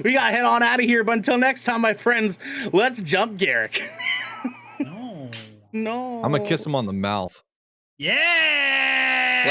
We gotta head on out of here, but until next time, my friends, let's jump Garrick.
No.
No.
I'm gonna kiss him on the mouth.
Yeah.